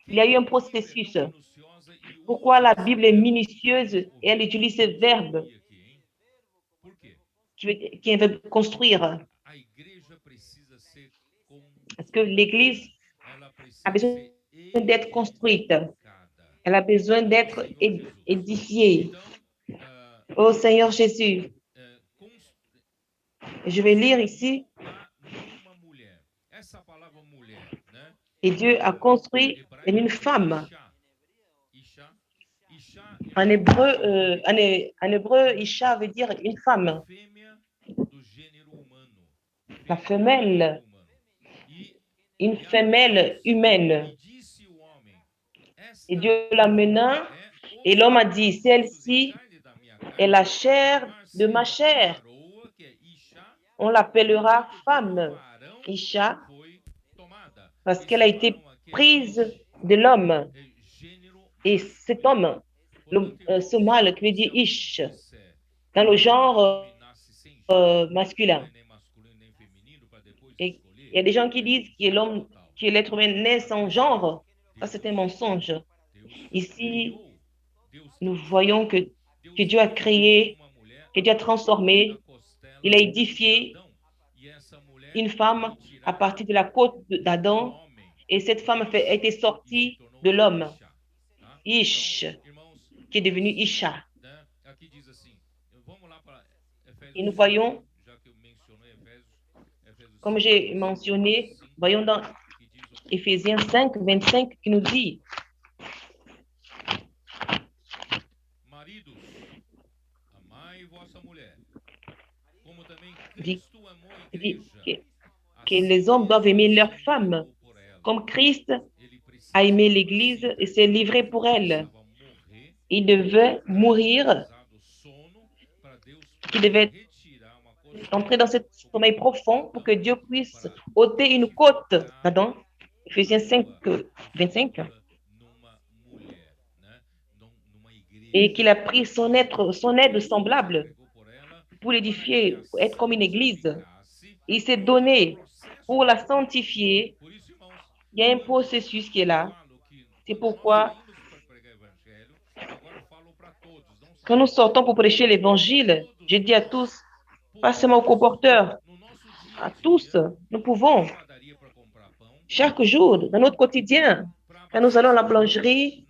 Il y a eu un processus. Pourquoi la Bible est minutieuse et elle utilise ce verbe qui est un verbe construire? Parce que l'Église a besoin d'être construite. Elle a besoin d'être édifiée. Oh Seigneur Jésus. Je vais lire ici. Et Dieu a construit une femme. En hébreu, Isha veut dire une femme. La femelle. Une femelle humaine. Et Dieu l'amena et l'homme a dit, celle-ci est la chair de ma chair. On l'appellera femme, Isha, parce qu'elle a été prise de l'homme. Et cet homme, ce mâle qui veut dire Ish, dans le genre masculin. Et il y a des gens qui disent que l'être humain naît sans genre. Ça, c'est un mensonge. Ici, nous voyons que Dieu a créé, que Dieu a transformé, il a édifié une femme à partir de la côte d'Adam, et cette femme a été sortie de l'homme, Ish, qui est devenu Isha. Et nous voyons, comme j'ai mentionné, voyons dans Éphésiens 5, 25, qui nous dit que les hommes doivent aimer leurs femmes comme Christ a aimé l'Église et s'est livré pour elle. Il devait mourir, il devait entrer dans ce sommeil profond pour que Dieu puisse ôter une côte. Pardon, Éphésiens 5, 25. Et qu'il a pris son aide semblable pour l'édifier, pour être comme une église. Il s'est donné pour la sanctifier. Il y a un processus qui est là. C'est pourquoi, quand nous sortons pour prêcher l'évangile, je dis à tous, pas seulement aux comporteurs, à tous, nous pouvons, chaque jour, dans notre quotidien, quand nous allons à la boulangerie,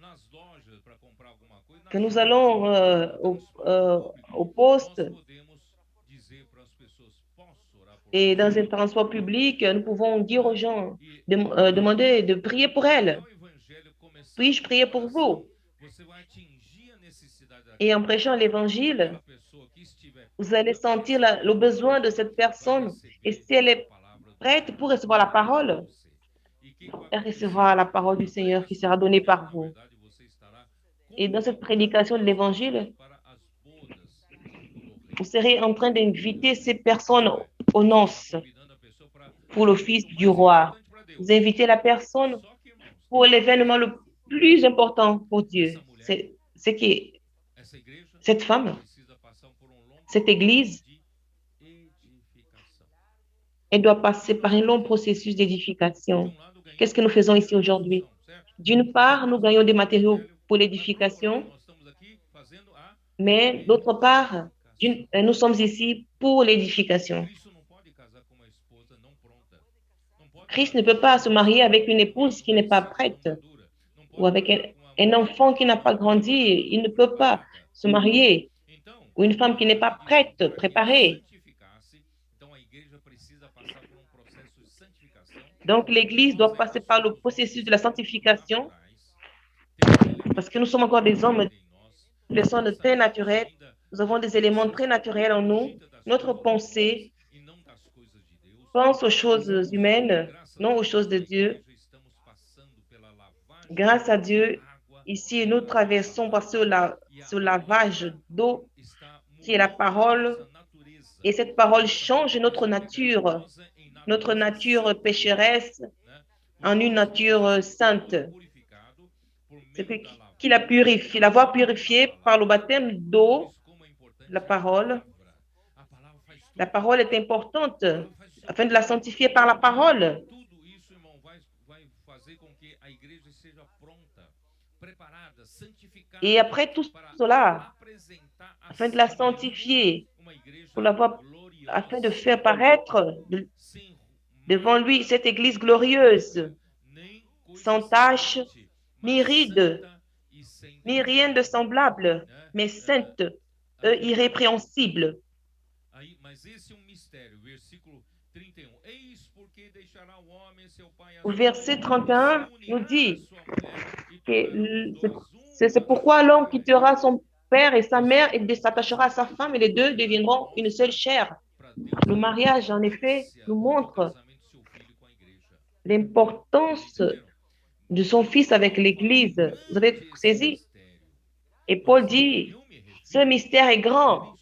que nous allons au poste et dans un transport public, nous pouvons dire aux gens, demander de prier pour elles. Puis-je prier pour vous? Et en prêchant l'évangile, vous allez sentir le besoin de cette personne. Et si elle est prête pour recevoir la parole, elle recevra la parole du Seigneur qui sera donnée par vous. Et dans cette prédication de l'évangile, vous serez en train d'inviter ces personnes aux noces pour l'office du roi. Vous invitez la personne pour l'événement le plus important pour Dieu. C'est que cette femme, cette église, elle doit passer par un long processus d'édification. Qu'est-ce que nous faisons ici aujourd'hui? D'une part, nous gagnons des matériaux pour l'édification, mais d'autre part, nous sommes ici pour l'édification. Christ ne peut pas se marier avec une épouse qui n'est pas prête ou avec un enfant qui n'a pas grandi. Il ne peut pas se marier ou une femme qui n'est pas prête, préparée. Donc, l'Église doit passer par le processus de la sanctification parce que nous sommes encore des hommes, des personnes très naturelles. Nous avons des éléments très naturels en nous. Notre pensée pense aux choses humaines, non aux choses de Dieu. Grâce à Dieu, ici, nous traversons par ce lavage d'eau qui est la parole. Et cette parole change notre nature pécheresse en une nature sainte. C'est qu'il a purifié, l'avoir purifié par le baptême d'eau, la parole. La parole est importante afin de la sanctifier par la parole. Et après tout cela, afin de la sanctifier, pour l'avoir, afin de faire paraître devant lui cette église glorieuse, sans tache, ni ride, ni rien de semblable, mais sainte, irrépréhensible. Au verset 31 nous dit que c'est pourquoi l'homme quittera son père et sa mère et s'attachera à sa femme et les deux deviendront une seule chair. Le mariage, en effet, nous montre l'importance de son fils avec l'Église. Vous avez saisi? Et Paul dit, ce mystère est grand,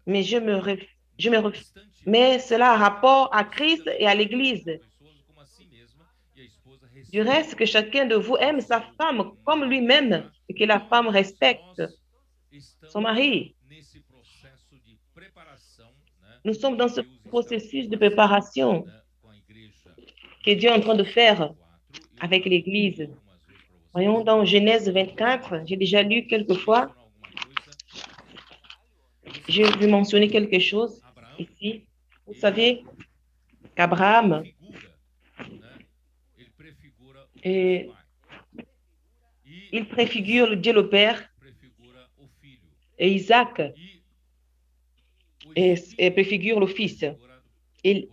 mais mais cela a rapport à Christ et à l'Église. Du reste, que chacun de vous aime sa femme comme lui-même et que la femme respecte son mari. Nous sommes dans ce processus de préparation que Dieu est en train de faire avec l'Église. Voyons dans Genèse 24, j'ai déjà lu quelques fois, je vais mentionner quelque chose ici. Vous savez qu'Abraham, il préfigure Dieu le Père et Isaac et préfigure le Fils. Et,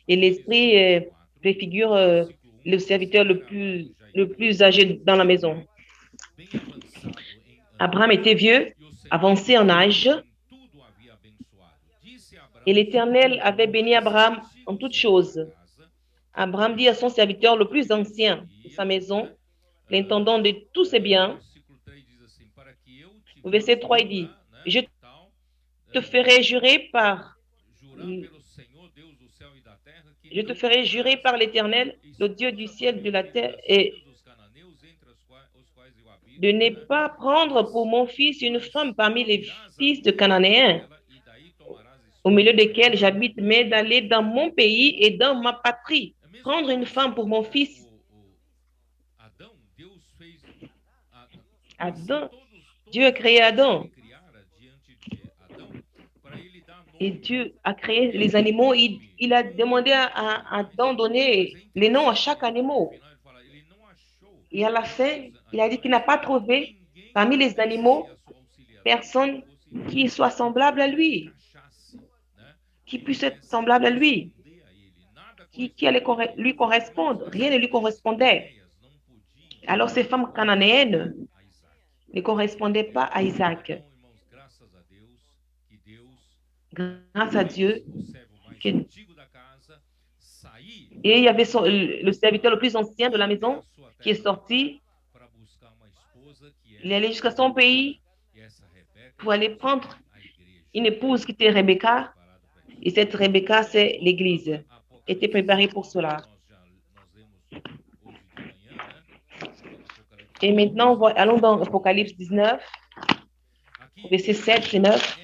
l'Esprit préfigure le serviteur le plus âgé dans la maison. Abraham était vieux, avancé en âge, et l'Éternel avait béni Abraham en toutes choses. Abraham dit à son serviteur le plus ancien de sa maison, l'intendant de tous ses biens. Au verset 3, il dit, je te ferai jurer par l'Éternel, le Dieu du ciel et de la terre, et de ne pas prendre pour mon fils une femme parmi les fils de Cananéens, au milieu desquels j'habite, mais d'aller dans mon pays et dans ma patrie, prendre une femme pour mon fils. Adam, Dieu a créé Adam. Et Dieu a créé les animaux. Il a demandé à Adam de donner les noms à chaque animal. Et à la fin, il a dit qu'il n'a pas trouvé parmi les animaux personne qui soit semblable à lui, qui puisse être semblable à lui, qui allait lui correspondre. Rien ne lui correspondait. Alors ces femmes cananéennes ne correspondaient pas à Isaac. Grâce à Dieu. Et il y avait le serviteur le plus ancien de la maison qui est sorti. Il est allé jusqu'à son pays pour aller prendre une épouse qui était Rebecca. Et cette Rebecca, c'est l'Église. Était préparée pour cela. Et maintenant, allons dans Apocalypse 19, verset 7 et 9.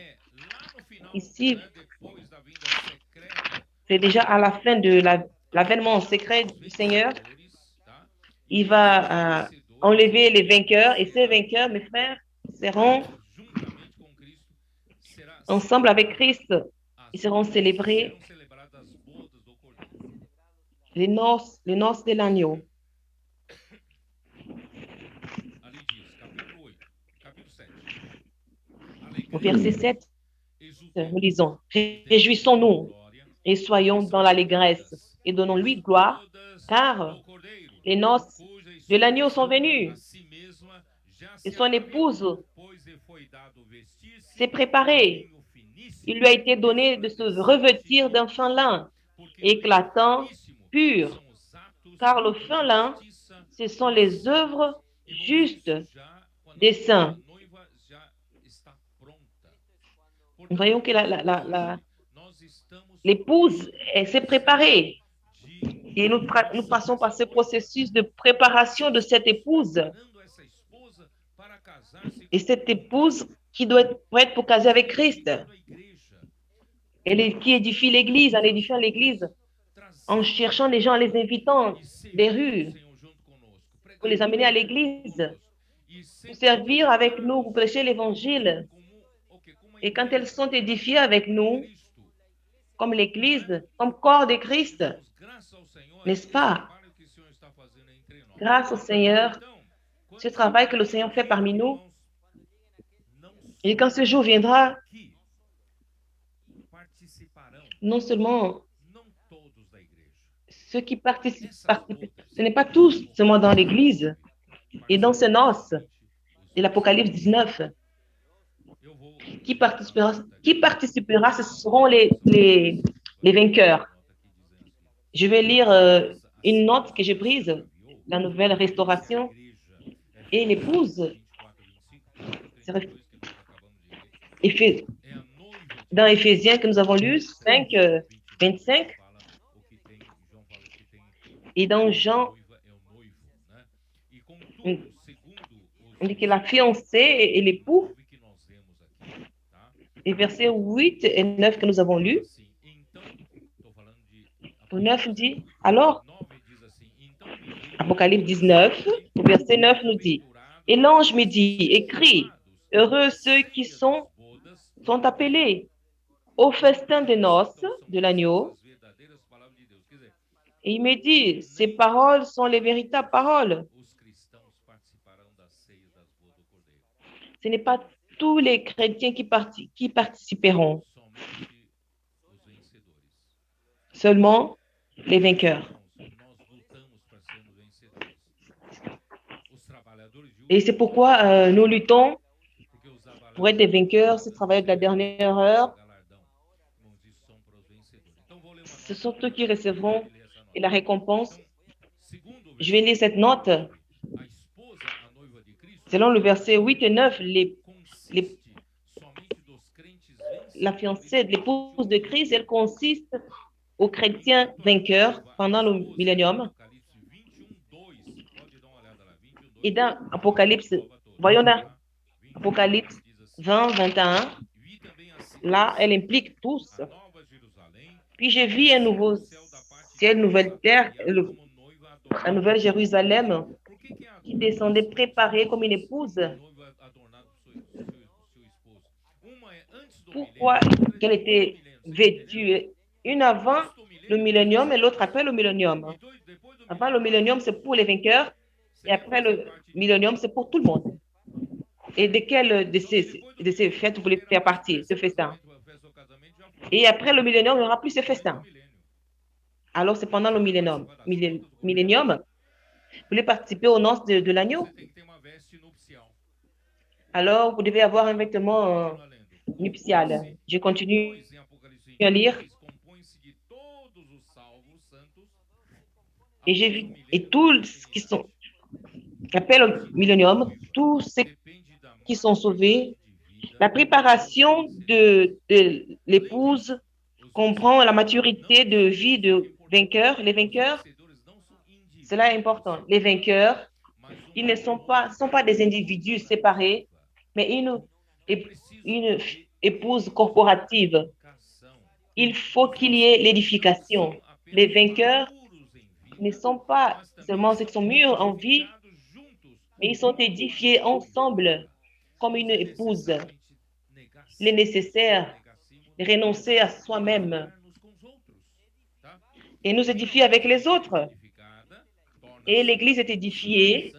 Ici, c'est déjà à la fin de l'avènement secret du Seigneur. Il va enlever les vainqueurs. Et ces vainqueurs, mes frères, seront ensemble avec Christ. Ils seront célébrés les noces de l'agneau. Au verset 7, nous lisons, réjouissons-nous et soyons dans l'allégresse et donnons-lui gloire, car les noces de l'agneau sont venues et son épouse s'est préparée. Il lui a été donné de se revêtir d'un fin lin éclatant, pur, car le fin lin, ce sont les œuvres justes des saints. Nous voyons que l'épouse s'est préparée. Et nous passons par ce processus de préparation de cette épouse. Et cette épouse qui doit être prête pour caser avec Christ. Qui édifie l'Église, en édifiant l'Église, en cherchant les gens, en les invitant des rues, pour les amener à l'Église, pour servir avec nous, pour prêcher l'Évangile. Et quand elles sont édifiées avec nous, comme l'Église, comme corps de Christ, n'est-ce pas? Grâce au Seigneur, ce travail que le Seigneur fait parmi nous. Et quand ce jour viendra, non seulement ceux qui participent, ce n'est pas tous seulement dans l'Église et dans ces noces de l'Apocalypse 19. Qui participera, ce seront les vainqueurs. Je vais lire une note que j'ai prise, la nouvelle restauration, et l'épouse, dans Éphésiens que nous avons lu, 5, 25, et dans Jean, on dit que la fiancée et l'époux, et versets 8 et 9 que nous avons lus, au 9 dit, alors, Apocalypse 19, au verset 9 nous dit, et l'ange me dit, écrit, heureux ceux qui sont appelés au festin de noces de l'agneau. Et il me dit, ces paroles sont les véritables paroles. Ce n'est pas tous les chrétiens qui participeront, seulement les vainqueurs. Et c'est pourquoi nous luttons pour être des vainqueurs, ce travail de la dernière heure. Ce sont eux qui recevront la récompense. Je vais lire cette note. Selon le verset 8 et 9, la fiancée, l'épouse de Christ, elle consiste aux chrétiens vainqueurs pendant le millénium. Et dans Apocalypse, voyons dans Apocalypse 20, 21, là, elle implique tous. Puis j'ai vu un nouveau ciel, une nouvelle terre, la nouvelle Jérusalem qui descendait préparée comme une épouse. Pourquoi qu'elle était vêtue? Une avant le millénium et l'autre après le millénium. Avant le millénium, c'est pour les vainqueurs et après le millénium, c'est pour tout le monde. Et de quelle de ces fêtes vous voulez faire partie, ce festin? Et après le millénium, il n'y aura plus ce festin. Alors, c'est pendant le millénium. Vous voulez participer aux noces de l'agneau? Alors, vous devez avoir un vêtement nuptial. Je continue à lire. Et j'ai vu, et tous qui sont appellent au millénium, tous ceux qui sont sauvés, la préparation de l'épouse comprend la maturité de vie de vainqueurs. Les vainqueurs, cela est important. Les vainqueurs, ils ne sont pas des individus séparés, mais une épouse corporative. Il faut qu'il y ait l'édification. Les vainqueurs ne sont pas seulement ceux qui sont mûrs en vie, mais ils sont édifiés ensemble comme une épouse. Il est nécessaire de renoncer à soi-même et nous édifier avec les autres. Et l'Église est édifiée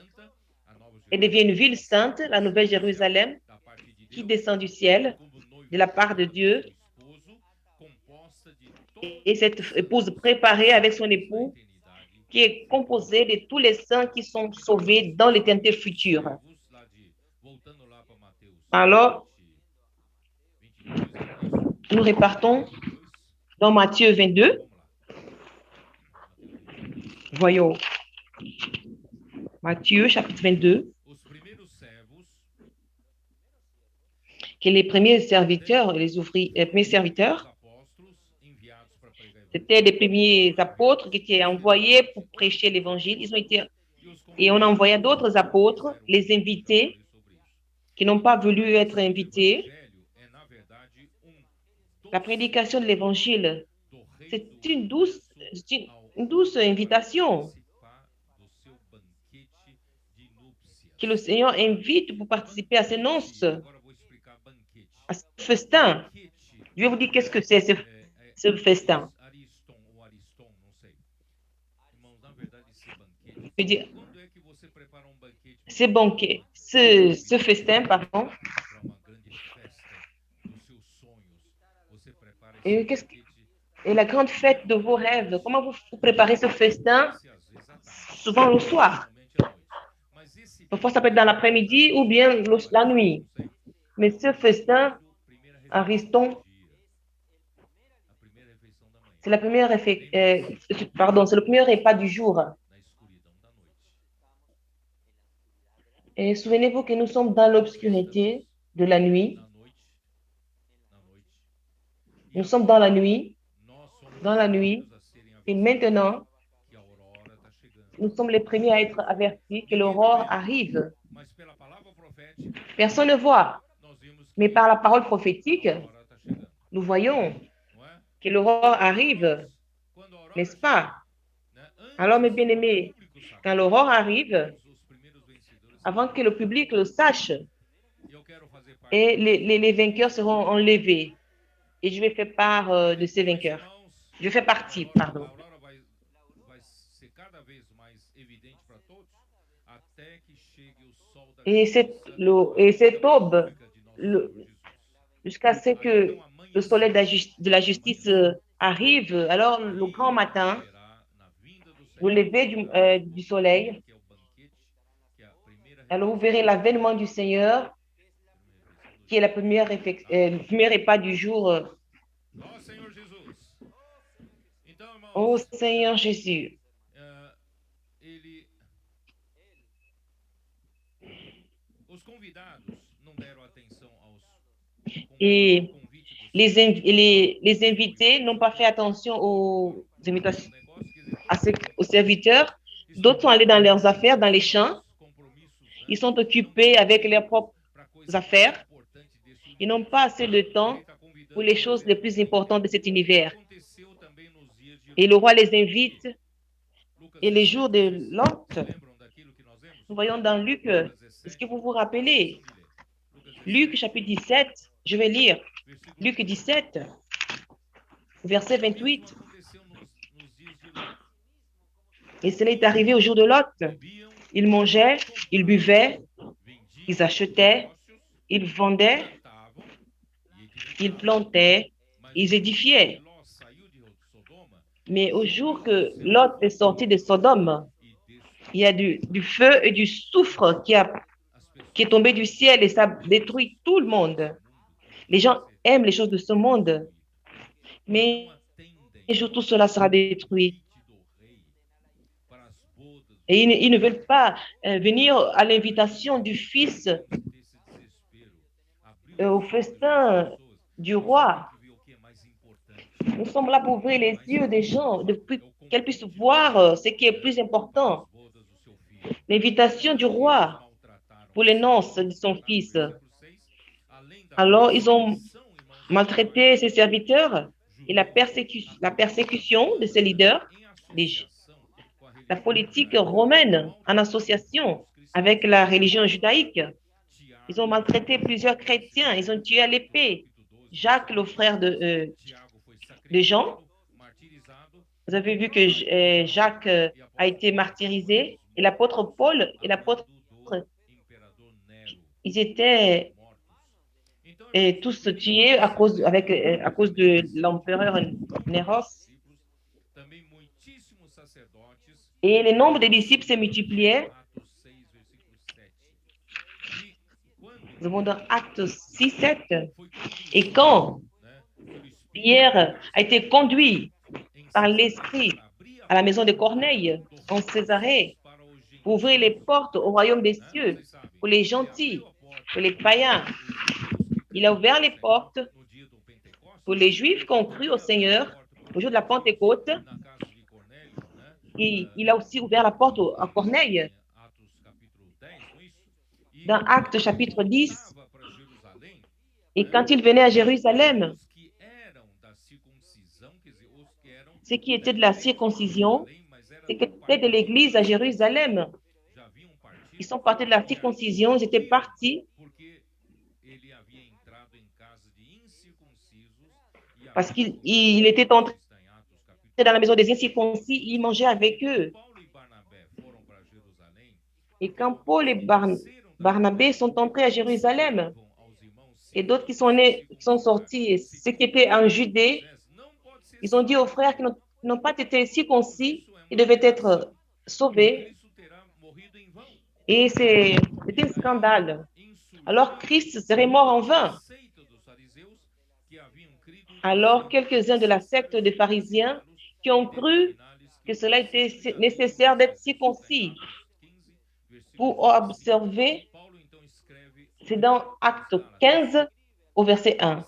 et devient une ville sainte, la Nouvelle Jérusalem, qui descend du ciel de la part de Dieu. Et cette épouse préparée avec son époux, qui est composée de tous les saints qui sont sauvés dans l'éternité future. Alors, nous repartons dans Matthieu 22. Voyons. Matthieu, chapitre 22. Que les premiers serviteurs, les premiers serviteurs, c'était les premiers apôtres qui étaient envoyés pour prêcher l'évangile. Ils ont été, et on a envoyé d'autres apôtres, les invités, qui n'ont pas voulu être invités. La prédication de l'évangile, c'est une douce invitation que le Seigneur invite pour participer à ces noces, à ce festin. Je vais vous dire qu'est-ce que c'est ce festin. Je veux dire, ce festin, pardon. Et la grande fête de vos rêves, comment vous préparez ce festin? Souvent le soir. Parfois, ça peut être dans l'après-midi ou bien la nuit. Mais ce festin, Ariston, c'est c'est le premier repas du jour. Et souvenez-vous que nous sommes dans l'obscurité de la nuit. Nous sommes dans la nuit. Et maintenant, nous sommes les premiers à être avertis que l'aurore arrive. Personne ne voit. Mais par la parole prophétique, nous voyons que l'aurore arrive. N'est-ce pas? Alors, mes bien-aimés, Quand l'aurore arrive, avant que le public le sache, et les vainqueurs seront enlevés. Et je vais faire part de ces vainqueurs. Je fais partie, pardon. Et cette aube, jusqu'à ce que le soleil de la justice arrive, alors le grand matin, au lever du soleil, alors vous verrez l'avènement du Seigneur, qui est le premier repas du jour. Ô Seigneur Jésus. Et les invités n'ont pas fait attention aux invitations, aux serviteurs. D'autres sont allés dans leurs affaires, dans les champs. Ils sont occupés avec leurs propres affaires. Ils n'ont pas assez de temps pour les choses les plus importantes de cet univers. Et le roi les invite. Et les jours de Lot, nous voyons dans Luc, est-ce que vous vous rappelez? Luc chapitre 17, je vais lire. Luc 17, verset 28. Et cela est arrivé au jour de Lot. Ils mangeaient, ils buvaient, ils achetaient, ils vendaient, ils plantaient, ils édifiaient. Mais au jour que Lot est sorti de Sodome, il y a du feu et du soufre qui est tombé du ciel et ça détruit tout le monde. Les gens aiment les choses de ce monde, mais un jour tout cela sera détruit. Et ils ne veulent pas venir à l'invitation du Fils au festin du roi. Nous sommes là pour ouvrir les yeux des gens, qu'elles puissent voir ce qui est plus important. L'invitation du roi pour les noces de son fils. Alors, ils ont maltraité ses serviteurs et la persécution de ses leaders, la politique romaine en association avec la religion judaïque. Ils ont maltraité plusieurs chrétiens, ils ont tué à l'épée. Jacques, le frère de Jean, vous avez vu que Jacques a été martyrisé et l'apôtre Paul et l'apôtre, ils étaient tous tués à cause de l'empereur Néros. Et le nombre de disciples s'est multiplié. Nous avons dans Actes 6, 7. Et quand Pierre a été conduit par l'Esprit à la maison de Corneille, en Césarée, pour ouvrir les portes au royaume des cieux, pour les gentils, pour les païens, il a ouvert les portes pour les Juifs qui ont cru au Seigneur au jour de la Pentecôte. Et il a aussi ouvert la porte à Corneille. Dans Actes chapitre 10, et quand il venait à Jérusalem, ceux qui étaient de la circoncision, ceux qui étaient de l'église à Jérusalem, ils sont partis de la circoncision, ils étaient partis parce qu'il était entré dans la maison des incirconcis, il mangeait avec eux. Et quand Paul et Barnabé sont entrés à Jérusalem, et d'autres qui sont sortis, ceux qui étaient en Judée, ils ont dit aux frères qui n'ont pas été circoncis, ils devaient être sauvés. Et c'était un scandale. Alors Christ serait mort en vain. Alors quelques-uns de la secte des pharisiens qui ont cru que cela était nécessaire d'être circoncis pour observer, c'est dans Acte 15 au verset 1.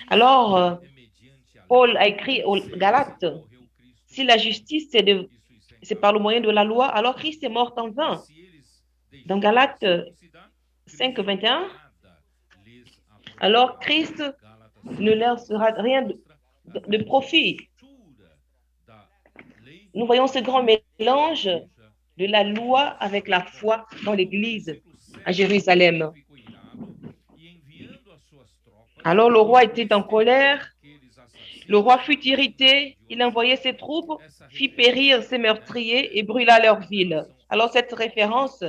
Alors, Paul a écrit aux Galates, si la justice c'est par le moyen de la loi, alors Christ est mort en vain. Dans Galates 5, 21, alors Christ ne leur sera rien de profit. Nous voyons ce grand mélange de la loi avec la foi dans l'Église à Jérusalem. Alors le roi était en colère, le roi fut irrité, il envoyait ses troupes, fit périr ses meurtriers et brûla leur ville. Alors cette référence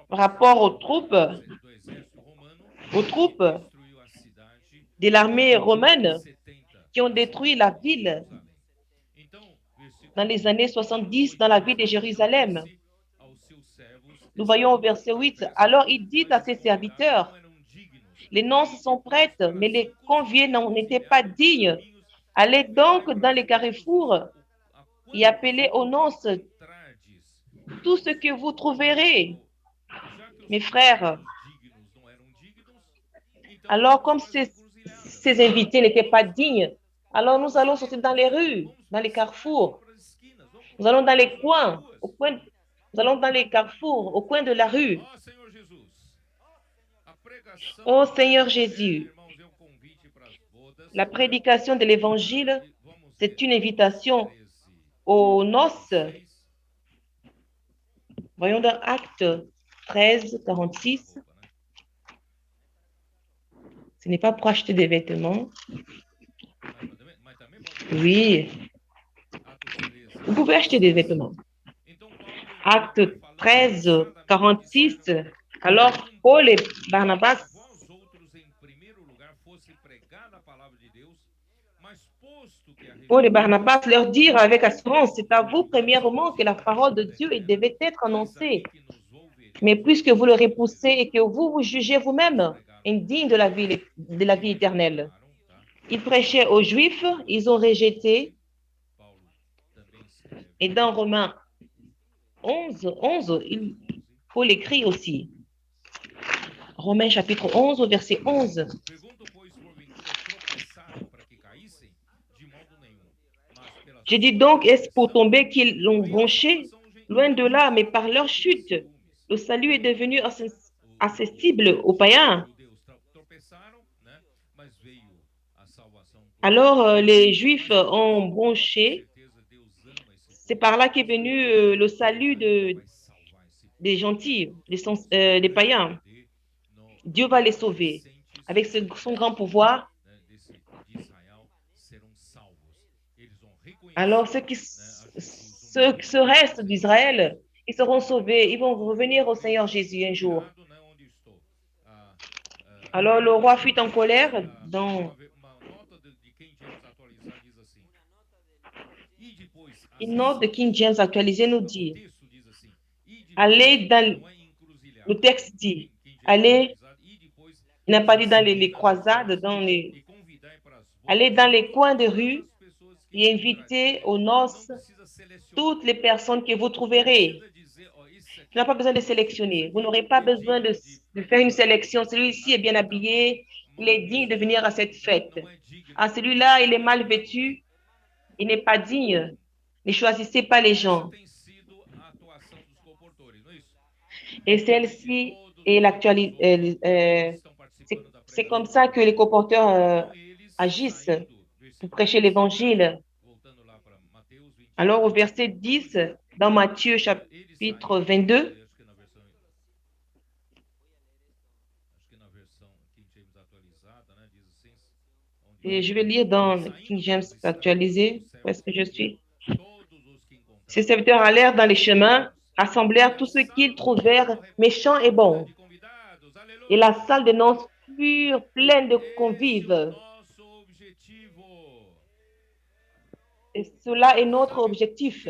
par rapport aux troupes de l'armée romaine qui ont détruit la ville dans les années 70 dans la ville de Jérusalem. Nous voyons au verset 8, alors il dit à ses serviteurs, les nonces sont prêtes, mais les conviés n'en étaient pas dignes. Allez donc dans les carrefours et appelez aux nonces tout ce que vous trouverez. Mes frères, alors comme ces invités n'étaient pas dignes, alors nous allons sortir dans les rues, dans les carrefours. Nous allons dans les coins, nous allons dans les carrefours, au coin de la rue. Ô Seigneur Jésus, la prédication de l'Évangile, c'est une invitation aux noces. Voyons dans Acte 13, 46. Ce n'est pas pour acheter des vêtements. Oui. Vous pouvez acheter des vêtements. Acte 13, 46. Alors, Paul et Barnabas leur dirent avec assurance, c'est à vous premièrement que la parole de Dieu devait être annoncée. Mais puisque vous le repoussez et que vous vous jugez vous-même indigne de la vie éternelle. Ils prêchaient aux Juifs, ils ont rejeté. Et dans Romains 11, Paul écrit aussi. Romains chapitre 11, verset 11. Je dis donc, est-ce pour tomber qu'ils l'ont bronché? Loin de là, mais par leur chute, le salut est devenu accessible aux païens. Alors, les Juifs ont bronché. C'est par là qu'est venu le salut des gentils, des païens. Dieu va les sauver. Avec son grand pouvoir, alors ceux qui restent d'Israël, ils seront sauvés, ils vont revenir au Seigneur Jésus un jour. Alors le roi fut en colère. Une note de King James actualisée nous dit, allez dans, le texte dit, allez, il n'a pas dit dans les croisades, allez dans les coins de rue et invitez aux noces toutes les personnes que vous trouverez. Tu n'as pas besoin de sélectionner. Vous n'aurez pas besoin de faire une sélection. Celui-ci est bien habillé, il est digne de venir à cette fête. Ah, celui-là, il est mal vêtu, il n'est pas digne. Ne choisissez pas les gens. Et celle-ci est l'actualité. C'est comme ça que les colporteurs agissent pour prêcher l'évangile. Alors, au verset 10, dans Matthieu chapitre 22, et je vais lire dans King James actualisé, où est-ce que je suis? Ces serviteurs allèrent dans les chemins, assemblèrent tout ce qu'ils trouvèrent méchants et bons. Et la salle de noces fut pleine de convives. Et cela est notre objectif.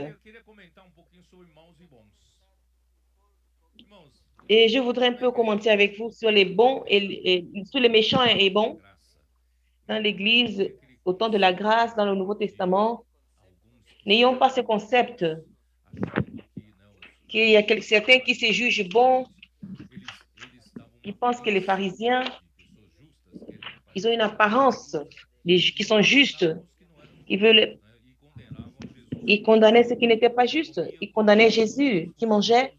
Et je voudrais un peu commenter avec vous sur les bons et sur les méchants et bons dans l'Église, au temps de la grâce, dans le Nouveau Testament. N'ayons pas ce concept qu'il y a certains qui se jugent bons. Ils pensent que les pharisiens, ils ont une apparence, qui sont justes. Ils condamnaient ce qui n'était pas juste. Ils condamnaient Jésus qui mangeait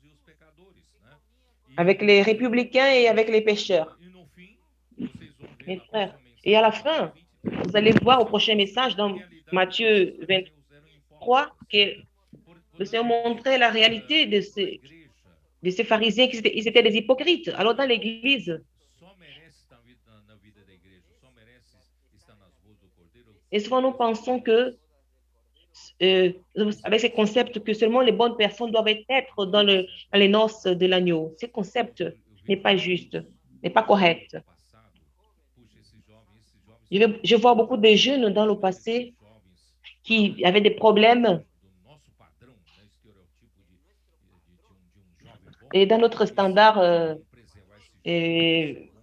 avec les républicains et avec les pécheurs. Mes frères, et à la fin, vous allez voir au prochain message dans Matthieu 23 que le Seigneur montrait la réalité de ces pharisiens qui ils étaient des hypocrites. Alors dans l'église, et souvent nous pensons que, euh, avec ces concepts, que seulement les bonnes personnes doivent être dans les noces de l'agneau. Ce concept n'est pas juste, n'est pas correct. Je vois beaucoup de jeunes dans le passé qui avaient des problèmes et dans notre standard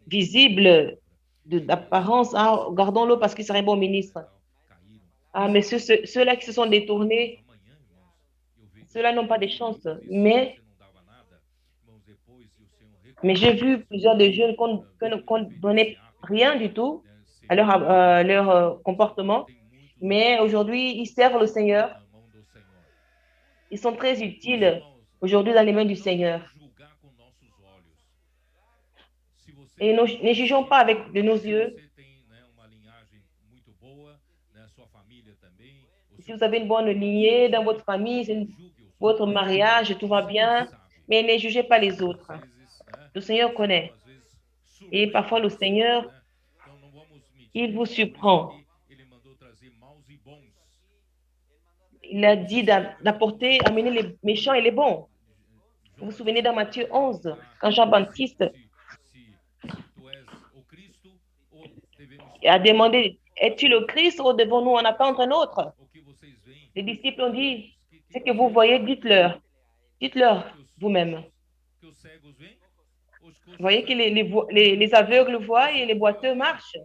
visible d'apparence, ah, gardons-le parce qu'il serait un bon ministre. Ah, mais ceux-là qui se sont détournés, ceux-là n'ont pas de chance. Mais j'ai vu plusieurs de jeunes qu'on ne donnait rien du tout à leur comportement, mais aujourd'hui, ils servent le Seigneur. Ils sont très utiles aujourd'hui dans les mains du Seigneur. Et nous ne jugeons pas avec de nos yeux. Si vous avez une bonne lignée dans votre famille, votre mariage, tout va bien, mais ne jugez pas les autres. Le Seigneur connaît. Et parfois, le Seigneur, il vous surprend. Il a dit d'apporter, amener les méchants et les bons. Vous vous souvenez dans Matthieu 11, quand Jean-Baptiste a demandé, es-tu le Christ ou devons-nous en attendre un autre? Les disciples ont dit, ce que vous voyez, dites-leur. Dites-leur vous-même. Vous voyez que les aveugles voient et les boiteux marchent.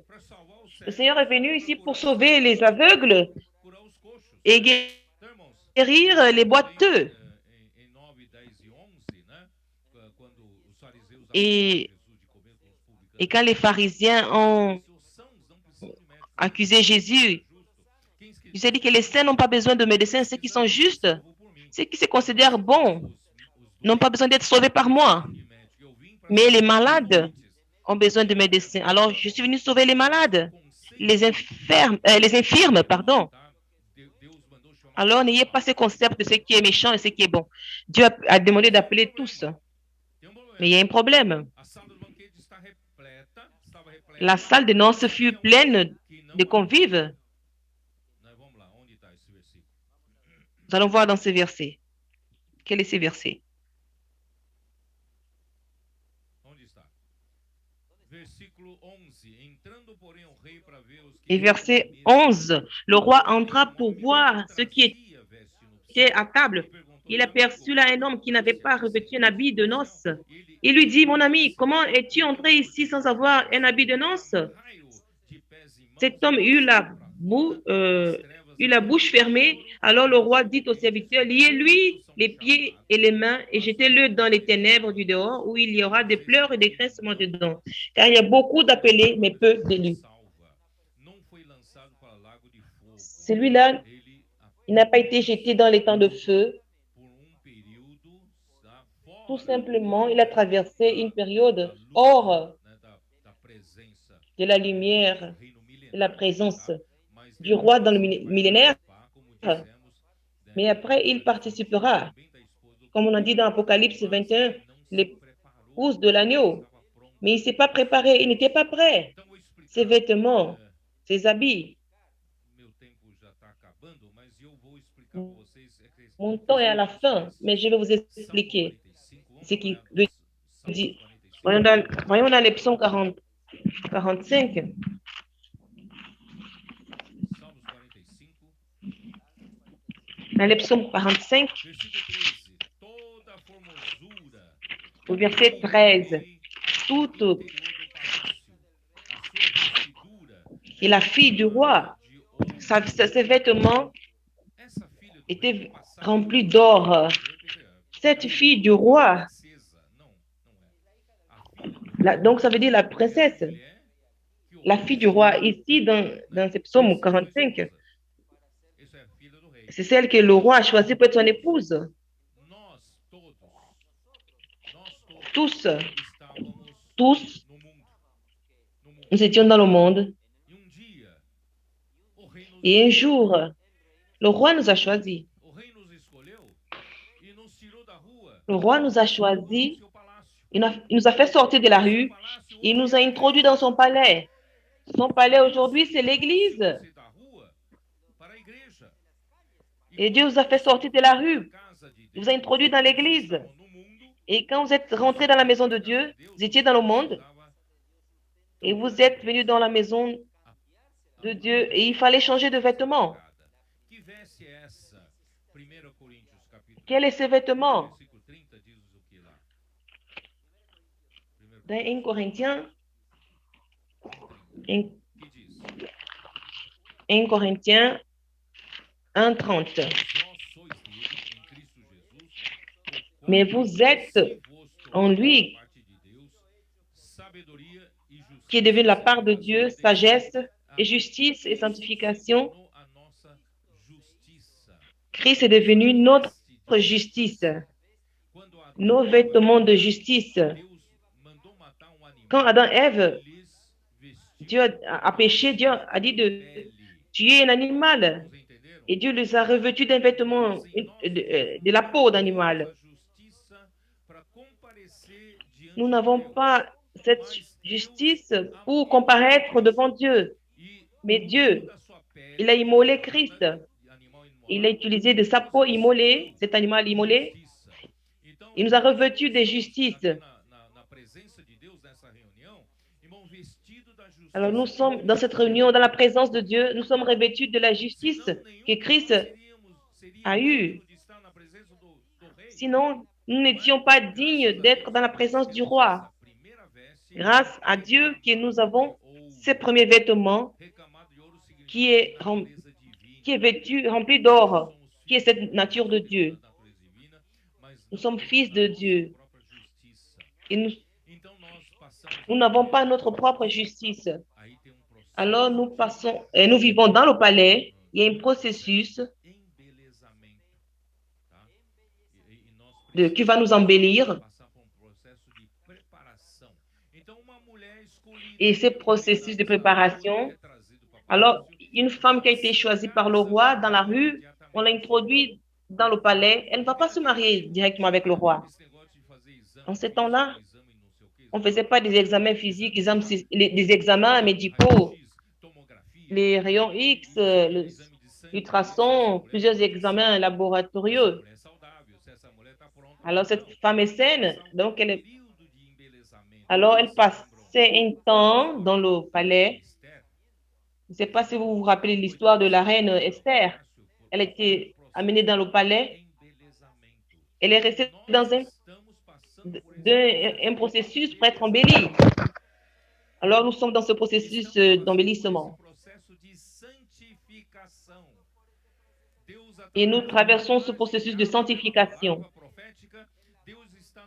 Le Seigneur est venu ici pour sauver les aveugles et guérir les boiteux. Et quand les pharisiens ont accusé Jésus, il s'est dit que les saints n'ont pas besoin de médecins, ceux qui sont justes, ceux qui se considèrent bons, n'ont pas besoin d'être sauvés par moi. Mais les malades ont besoin de médecins. Alors, je suis venu sauver les malades, les infirmes, pardon. Alors, n'ayez pas ce concept de ce qui est méchant et ce qui est bon. Dieu a demandé d'appeler tous. Mais il y a un problème. La salle de noces fut pleine de convives. Nous allons voir dans ce verset. Quel est ce verset? Et verset 11, le roi entra pour voir ce qui était à table. Il aperçut là un homme qui n'avait pas revêtu un habit de noces. Il lui dit, mon ami, comment es-tu entré ici sans avoir un habit de noces? Cet homme eut la bouche fermée. Alors le roi dit au serviteur, liez-lui les pieds et les mains et jetez-le dans les ténèbres du dehors où il y aura des pleurs et des grincements de dents. Car il y a beaucoup d'appelés, mais peu d'élus. Celui-là, il n'a pas été jeté dans les temps de feu. Tout simplement, il a traversé une période hors de la lumière, de la présence du roi dans le millénaire. Mais après, il participera, comme on a dit dans Apocalypse 21, l'épouse de l'agneau. Mais il ne s'est pas préparé, il n'était pas prêt. Ses vêtements, ses habits. Mon temps est à la fin, mais je vais vous expliquer ce qui veut dire. Voyons dans les psaumes 45. Dans les psaumes 45, au verset 13, et la fille du roi, ses vêtements étaient remplis d'or. Cette fille du roi, donc ça veut dire la princesse, la fille du roi, ici dans ce psaume 45, c'est celle que le roi a choisie pour être son épouse. Tous, nous étions dans le monde. Et un jour, le roi nous a choisis. Le roi nous a choisis, il nous a fait sortir de la rue, il nous a introduits dans son palais. Son palais aujourd'hui, c'est l'Église. Et Dieu vous a fait sortir de la rue. Il vous a introduit dans l'Église. Et quand vous êtes rentré dans la maison de Dieu, vous étiez dans le monde et vous êtes venu dans la maison de Dieu et il fallait changer de vêtements. Quel est ce vêtement? Dans 1 Corinthiens, 1 Corinthiens 1:30. Mais vous êtes en lui, qui est devenu la part de Dieu, sagesse et justice et sanctification. Christ est devenu notre justice, nos vêtements de justice. Quand Adam et Ève, Dieu a péché, Dieu a dit de tuer un animal. Et Dieu les a revêtus d'un vêtement de la peau d'animal. Nous n'avons pas cette justice pour comparaître devant Dieu. Mais Dieu, il a immolé Christ. Il a utilisé de sa peau immolée, cet animal immolé. Il nous a revêtus de justice. Alors nous sommes dans cette réunion, dans la présence de Dieu, nous sommes revêtus de la justice que Christ a eue. Sinon, nous n'étions pas dignes d'être dans la présence du roi. Grâce à Dieu que nous avons ces premiers vêtements qui est vêtu, rempli d'or, qui est cette nature de Dieu. Nous sommes fils de Dieu. Et nous n'avons pas notre propre justice. Alors nous passons, et nous vivons dans le palais. Il y a un processus qui va nous embellir. Et ce processus de préparation, alors une femme qui a été choisie par le roi dans la rue, on l'a introduite dans le palais, elle ne va pas se marier directement avec le roi. En ce temps-là, on ne faisait pas des examens physiques, des examens médicaux, les rayons X, l'ultrason, plusieurs examens laboratorieux. Alors, cette femme est saine, donc alors elle passait un temps dans le palais. Je ne sais pas si vous vous rappelez l'histoire de la reine Esther. Elle a été amenée dans le palais. Elle est restée dans un processus pour être embellie. Alors, nous sommes dans ce processus d'embellissement. Et nous traversons ce processus de sanctification.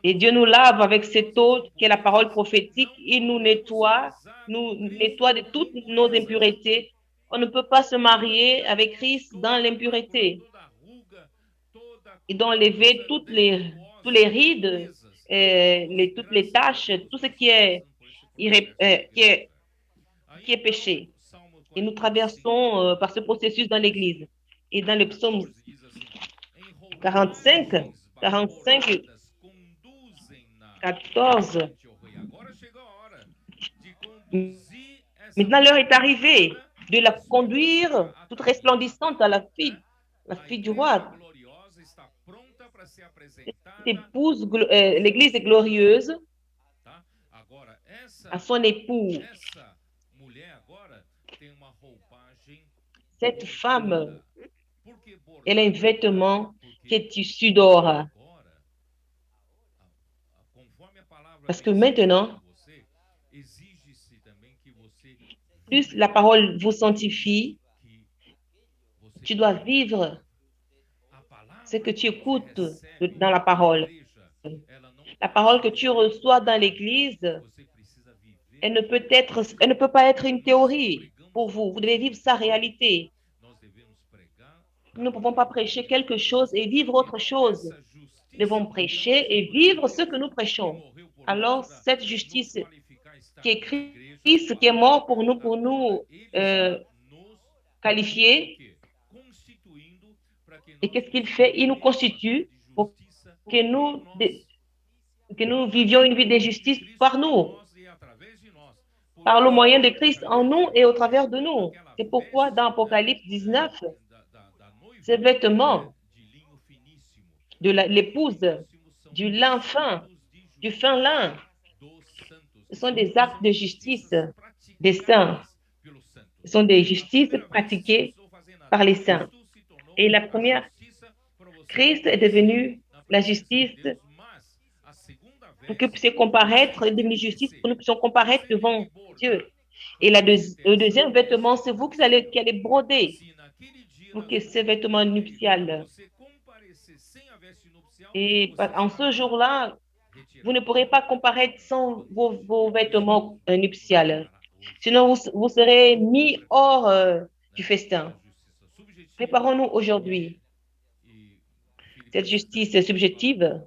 Et Dieu nous lave avec cette eau qui est la parole prophétique. Il nous nettoie de toutes nos impuretés. On ne peut pas se marier avec Christ dans l'impureté. Il doit enlever toutes les rides, toutes les taches, tout ce qui est péché. Et nous traversons par ce processus dans l'Église. Et dans le psaume 45, 14. Maintenant, l'heure est arrivée de la conduire toute resplendissante à la fille du roi. Épouse, l'Église est glorieuse à son époux. Cette femme, elle a un vêtement qui est tissu d'or. Parce que maintenant, plus la parole vous sanctifie, tu dois vivre ce que tu écoutes dans la parole. La parole que tu reçois dans l'Église, elle ne peut pas être une théorie pour vous. Vous devez vivre sa réalité. Nous ne pouvons pas prêcher quelque chose et vivre autre chose. Nous devons prêcher et vivre ce que nous prêchons. Alors, cette justice qui est Christ, qui est mort pour nous qualifier, et qu'est-ce qu'il fait? Il nous constitue pour que nous, que nous vivions une vie de justice par nous, par le moyen de Christ en nous et au travers de nous. C'est pourquoi dans Apocalypse 19, ces vêtements de l'épouse, du lin fin, du fin lin, ce sont des actes de justice des saints. Ce sont des justices pratiquées par les saints. Et la première, Christ est devenu la justice pour que puissions comparaître, est devenu justice pour que nous puissions comparaître devant Dieu. Et le deuxième vêtement, c'est vous qui allez broder pour que ce vêtement nuptial. Et en ce jour-là, vous ne pourrez pas comparaître sans vos vêtements nuptials. Sinon, vous serez mis hors du festin. Préparons-nous aujourd'hui. Cette justice subjective.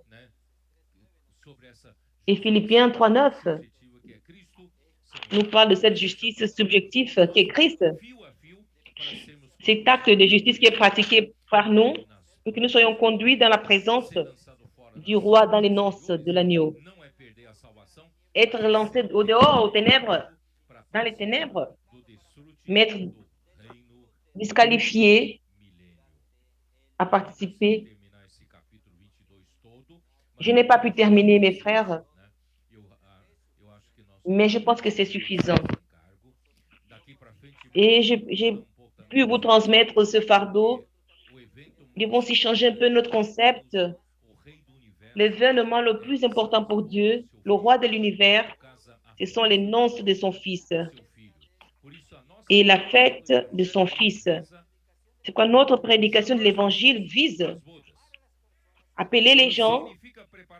Et Philippiens 3,9 nous parle de cette justice subjective qui est Christ. Cet acte de justice qui est pratiqué par nous pour que nous soyons conduits dans la présence du roi dans les noces de l'agneau. Être lancé au dehors, aux ténèbres, dans les ténèbres, mais être disqualifié à participer. Je n'ai pas pu terminer, mes frères, mais je pense que c'est suffisant. Et j'ai pu vous transmettre ce fardeau. Nous devons aussi changer un peu notre concept. L'événement le plus important pour Dieu, le roi de l'univers, ce sont les noces de son fils et la fête de son fils. C'est quoi notre prédication de l'évangile vise? Appeler les gens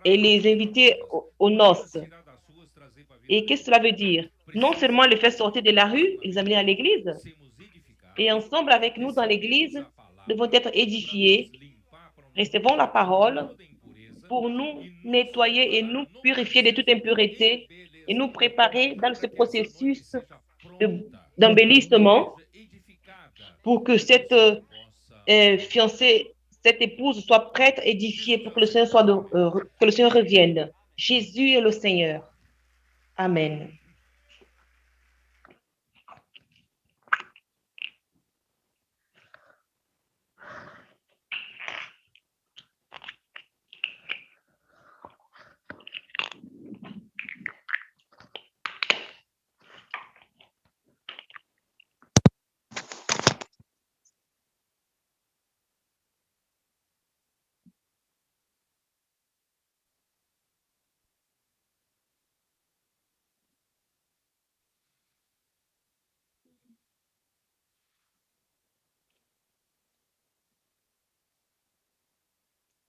et les inviter aux noces. Et qu'est-ce que cela veut dire? Non seulement les faire sortir de la rue, les amener à l'église, et ensemble avec nous dans l'église, devons être édifiés, recevons la parole pour nous nettoyer et nous purifier de toute impureté et nous préparer dans ce processus d'embellissement pour que cette fiancée, cette épouse soit prête, édifiée pour que le Seigneur, que le Seigneur revienne. Jésus est le Seigneur. Amen.